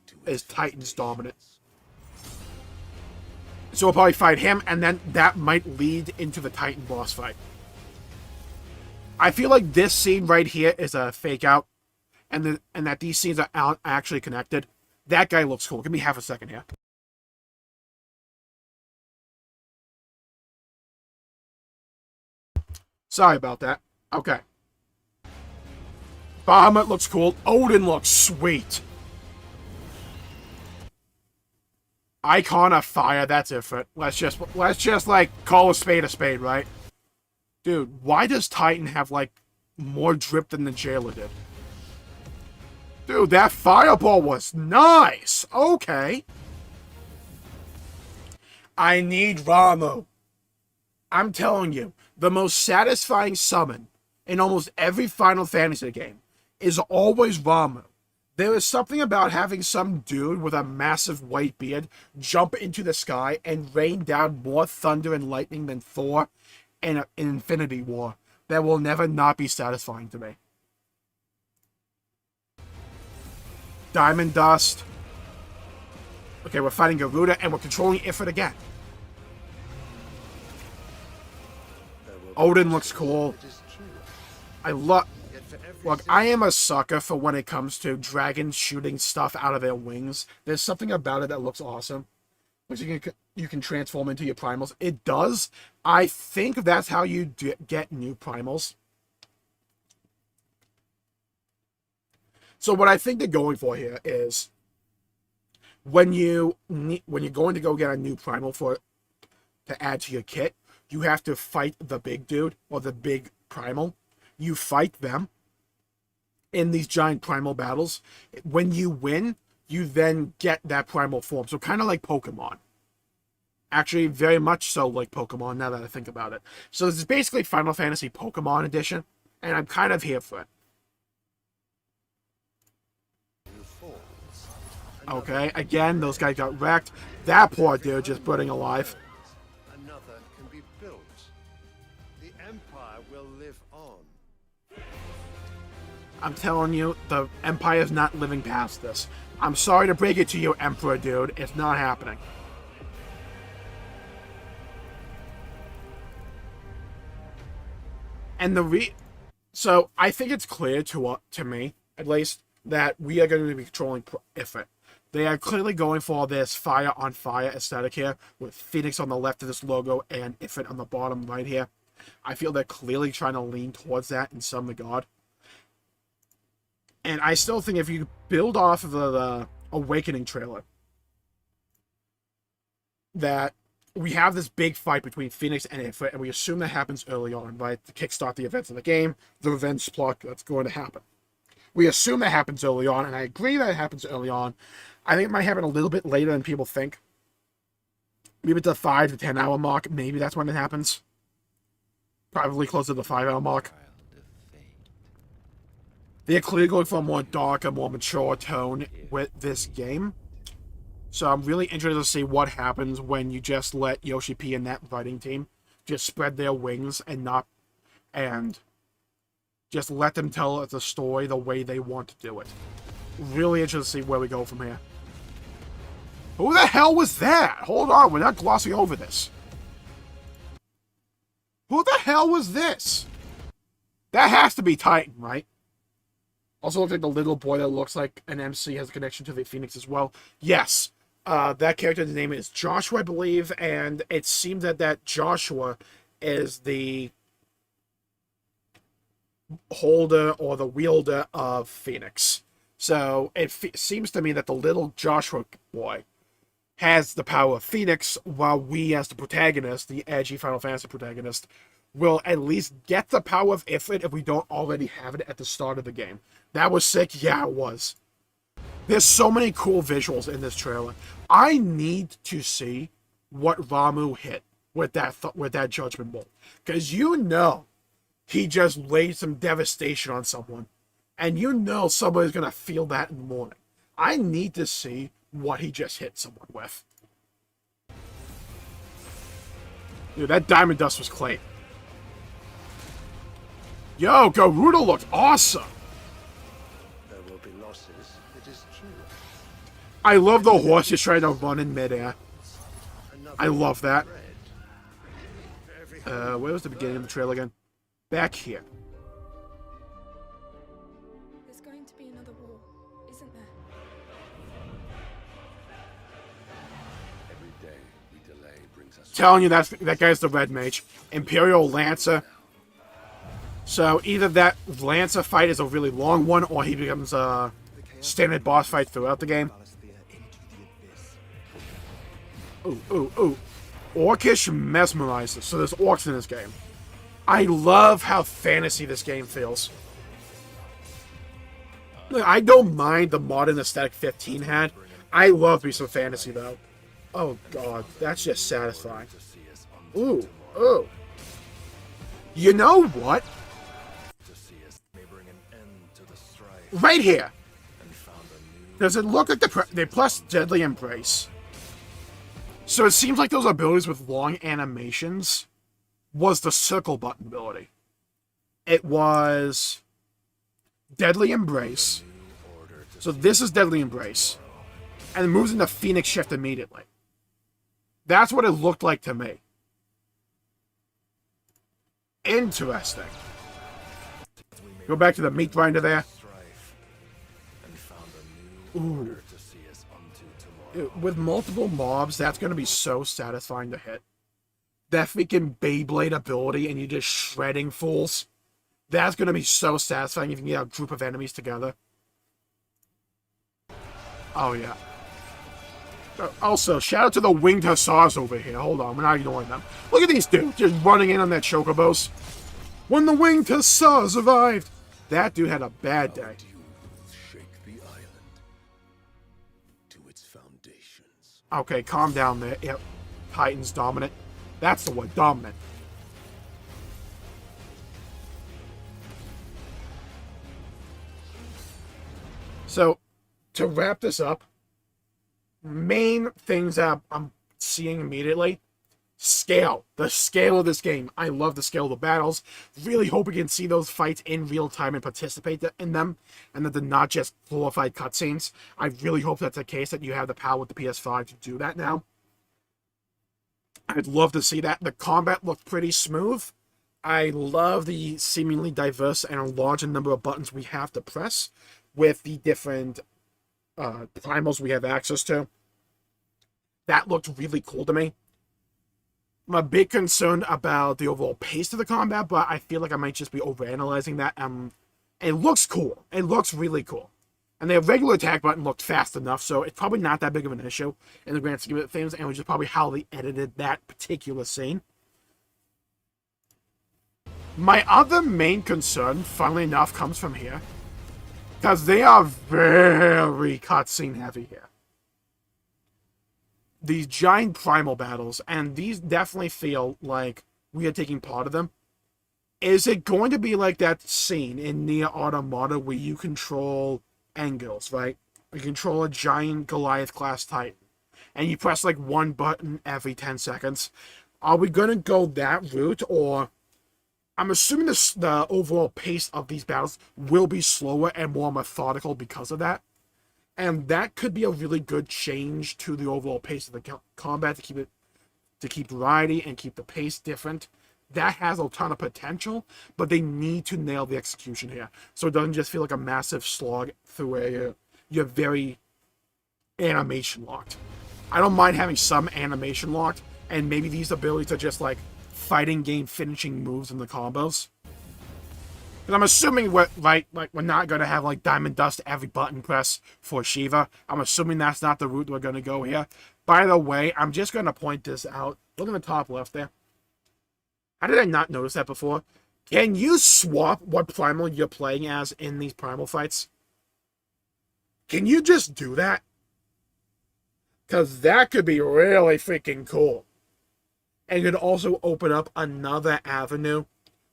Titan's dominant. So we'll probably fight him, and then that might lead into the Titan boss fight. I feel like this scene right here is a fake out, and that these scenes are actually connected. That guy looks cool. Give me half a second here. Sorry about that. Okay. Bahamut looks cool. Odin looks sweet. Icon of Fire, that's different. Let's just like call a spade, right? Dude, why does Titan have like more drip than the Jailer did? Dude, that fireball was nice. Okay. I need Ramuh. I'm telling you, the most satisfying summon in almost every Final Fantasy game is always Ramuh. There is something about having some dude with a massive white beard jump into the sky and rain down more thunder and lightning than Thor in Infinity War that will never not be satisfying to me. Diamond Dust. Okay, we're fighting Garuda, and we're controlling Ifrit again. Odin looks cool. I love... Look, I am a sucker for when it comes to dragons shooting stuff out of their wings. There's something about it that looks awesome. Which you can transform into your primals. It does. I think that's how you get new primals. So what I think they're going for here is when you're going to go get a new primal to add to your kit, you have to fight the big dude or the big primal. You fight them in these giant primal battles. When you win, you then get that primal form. So kind of like Pokemon. Actually, very much so like Pokemon, now that I think about it. So this is basically Final Fantasy Pokemon Edition, and I'm kind of here for it. Okay, again, those guys got wrecked. That poor dude just burning alive. Another can be built. The Empire will live on. I'm telling you, the Empire's not living past this. I'm sorry to break it to you, Emperor dude. It's not happening. And so I think it's clear to me, at least, that we are going to be controlling Ifrit. They are clearly going for this fire on fire aesthetic here, with Phoenix on the left of this logo and Ifrit on the bottom right here. I feel they're clearly trying to lean towards that in some regard. And I still think if you build off of the Awakening trailer, that we have this big fight between Phoenix and Ifrit, and we assume that happens early on, right? To kickstart the events of the game, the revenge plot that's going to happen. We assume that happens early on, and I agree that it happens early on. I think it might happen a little bit later than people think. Maybe it's the 5 to 10 hour mark. Maybe that's when it happens. Probably closer to the 5 hour mark. They're clearly going for a more darker, more mature tone with this game. So I'm really interested to see what happens when you just let Yoshi P and that writing team just spread their wings and just let them tell the story the way they want to do it. Really interested to see where we go from here. Who the hell was that? Hold on, we're not glossing over this. Who the hell was this? That has to be Titan, right? Also looks like the little boy that looks like an MC has a connection to the Phoenix as well. Yes. That character's name is Joshua, I believe, and it seems that Joshua is the holder or the wielder of Phoenix. So it seems to me that the little Joshua boy has the power of Phoenix, while we as the protagonist, the edgy Final Fantasy protagonist, will at least get the power of Ifrit if we don't already have it at the start of the game. That was sick? Yeah, it was. There's so many cool visuals in this trailer. I need to see what Ramuh hit with that Judgment Bolt. Because you know he just laid some devastation on someone. And you know somebody's going to feel that in the morning. I need to see what he just hit someone with. Dude, that Diamond Dust was clean. Yo, Garuda looked awesome. There will be losses, it is true. I love the horse just trying to run in midair. I love that. Where was the beginning of the trail again? Back here. There's going to be another war, isn't there? Every day we delay brings us. Telling you that guy's the Red Mage. Imperial Lancer. So either that Lancer fight is a really long one, or he becomes a standard boss fight throughout the game. Ooh, ooh, ooh. Orcish mesmerizes. So there's orcs in this game. I love how fantasy this game feels. Look, I don't mind the modern aesthetic 15 had. I love me some fantasy, though. Oh, God. That's just satisfying. Ooh, ooh. You know what? Right here. Does it look like they plus Deadly Embrace? So it seems like those abilities with long animations was the circle button ability. It was Deadly Embrace. So this is Deadly Embrace. And it moves into Phoenix Shift immediately. That's what it looked like to me. Interesting. Go back to the meat grinder there. Ooh. With multiple mobs, that's going to be so satisfying to hit. That freaking Beyblade ability and you're just shredding fools. That's going to be so satisfying if you can get a group of enemies together. Oh, yeah. Also, shout out to the winged hussars over here. Hold on, we're not ignoring them. Look at these dudes just running in on their chocobos. When the winged hussars arrived, that dude had a bad day. Okay, calm down there. Yep. Titan's dominant. That's the word, dominant. So, to wrap this up, main things that I'm seeing immediately, scale. The scale of this game. I love the scale of the battles. Really hope we can see those fights in real time and participate in them, and that they're not just glorified cutscenes. I really hope that's the case, that you have the power with the PS5 to do that now. I'd love to see that. The combat looked pretty smooth. I love the seemingly diverse and a larger number of buttons we have to press with the different primals we have access to. That looked really cool to me. I'm a bit concerned about the overall pace of the combat, but I feel like I might just be overanalyzing that. It looks cool. It looks really cool. And the regular attack button looked fast enough, so it's probably not that big of an issue in the grand scheme of things, and it was just probably how they edited that particular scene. My other main concern, funnily enough, comes from here. Because they are very cutscene heavy here. These giant primal battles, and these definitely feel like we are taking part of them. Is it going to be like that scene in Nier Automata where you control Engels, right? You control a giant Goliath-class Titan, and you press like one button every 10 seconds? Are we going to go that route, or... I'm assuming the overall pace of these battles will be slower and more methodical because of that. And that could be a really good change to the overall pace of the combat to keep variety and keep the pace different. That has a ton of potential, but they need to nail the execution here, so it doesn't just feel like a massive slog through you're very animation locked. I don't mind having some animation locked, and maybe these abilities are just like fighting game finishing moves in the combos. And I'm assuming we're not going to have like Diamond Dust every button press for Shiva. I'm assuming that's not the route we're going to go here. By the way, I'm just going to point this out. Look in the top left there. How did I not notice that before? Can you swap what primal you're playing as in these primal fights? Can you just do that? Because that could be really freaking cool. And it could also open up another avenue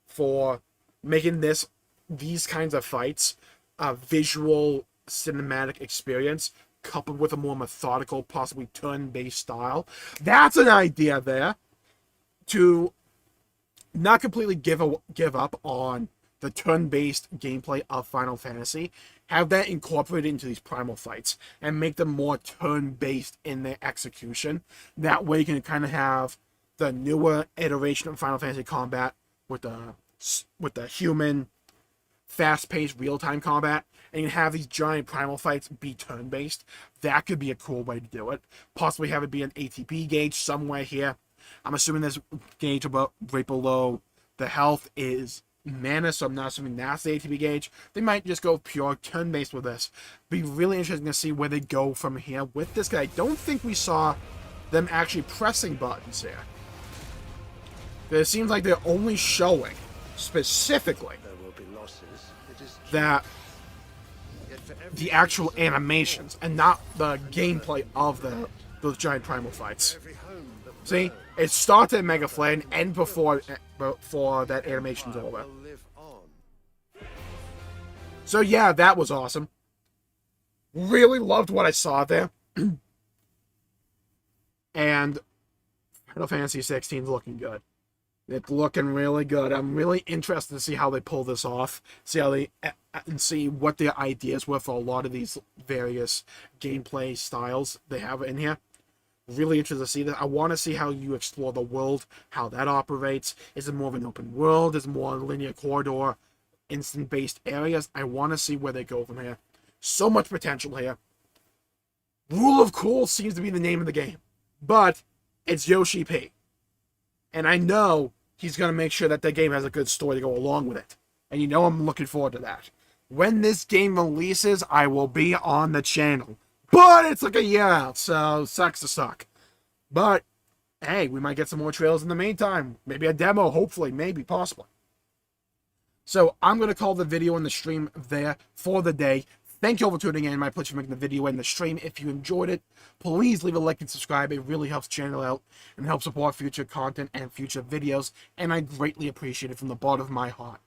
for making these kinds of fights a visual cinematic experience coupled with a more methodical, possibly turn-based style. That's an idea there to not completely give up on the turn-based gameplay of Final Fantasy. Have that incorporated into these primal fights and make them more turn-based in their execution. That way you can kind of have the newer iteration of Final Fantasy combat with the human, fast-paced, real-time combat, and you can have these giant primal fights be turn-based. That could be a cool way to do it. Possibly have it be an ATB gauge somewhere here. I'm assuming this gauge right below the health is mana, so I'm not assuming that's the ATB gauge. They might just go pure turn-based with this. Be really interesting to see where they go from here with this guy. I don't think we saw them actually pressing buttons here. It seems like they're only showing, specifically, that the actual animations and not the gameplay of those giant primal fights. See, it starts at Mega Flare and ends before that animation's over. So yeah, that was awesome. Really loved what I saw there. And Final Fantasy XVI is looking good. It's looking really good. I'm really interested to see how they pull this off. See how they and see what their ideas were for a lot of these various gameplay styles they have in here. Really interested to see that. I want to see how you explore the world, how that operates. Is it more of an open world? Is it more linear corridor, instant-based areas? I want to see where they go from here. So much potential here. Rule of Cool seems to be the name of the game, but it's Yoshi P. And I know he's going to make sure that the game has a good story to go along with it. And you know I'm looking forward to that. When this game releases, I will be on the channel. But it's like a year out, so sucks to suck. But, hey, we might get some more trailers in the meantime. Maybe a demo, hopefully, maybe, possibly. So, I'm going to call the video and the stream there for the day. Thank you all for tuning in. My pleasure for making the video and the stream. If you enjoyed it, please leave a like and subscribe. It really helps the channel out and helps support future content and future videos. And I greatly appreciate it from the bottom of my heart.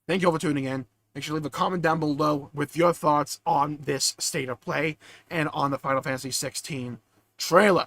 Thank you all for tuning in. Make sure to leave a comment down below with your thoughts on this state of play and on the Final Fantasy XVI trailer.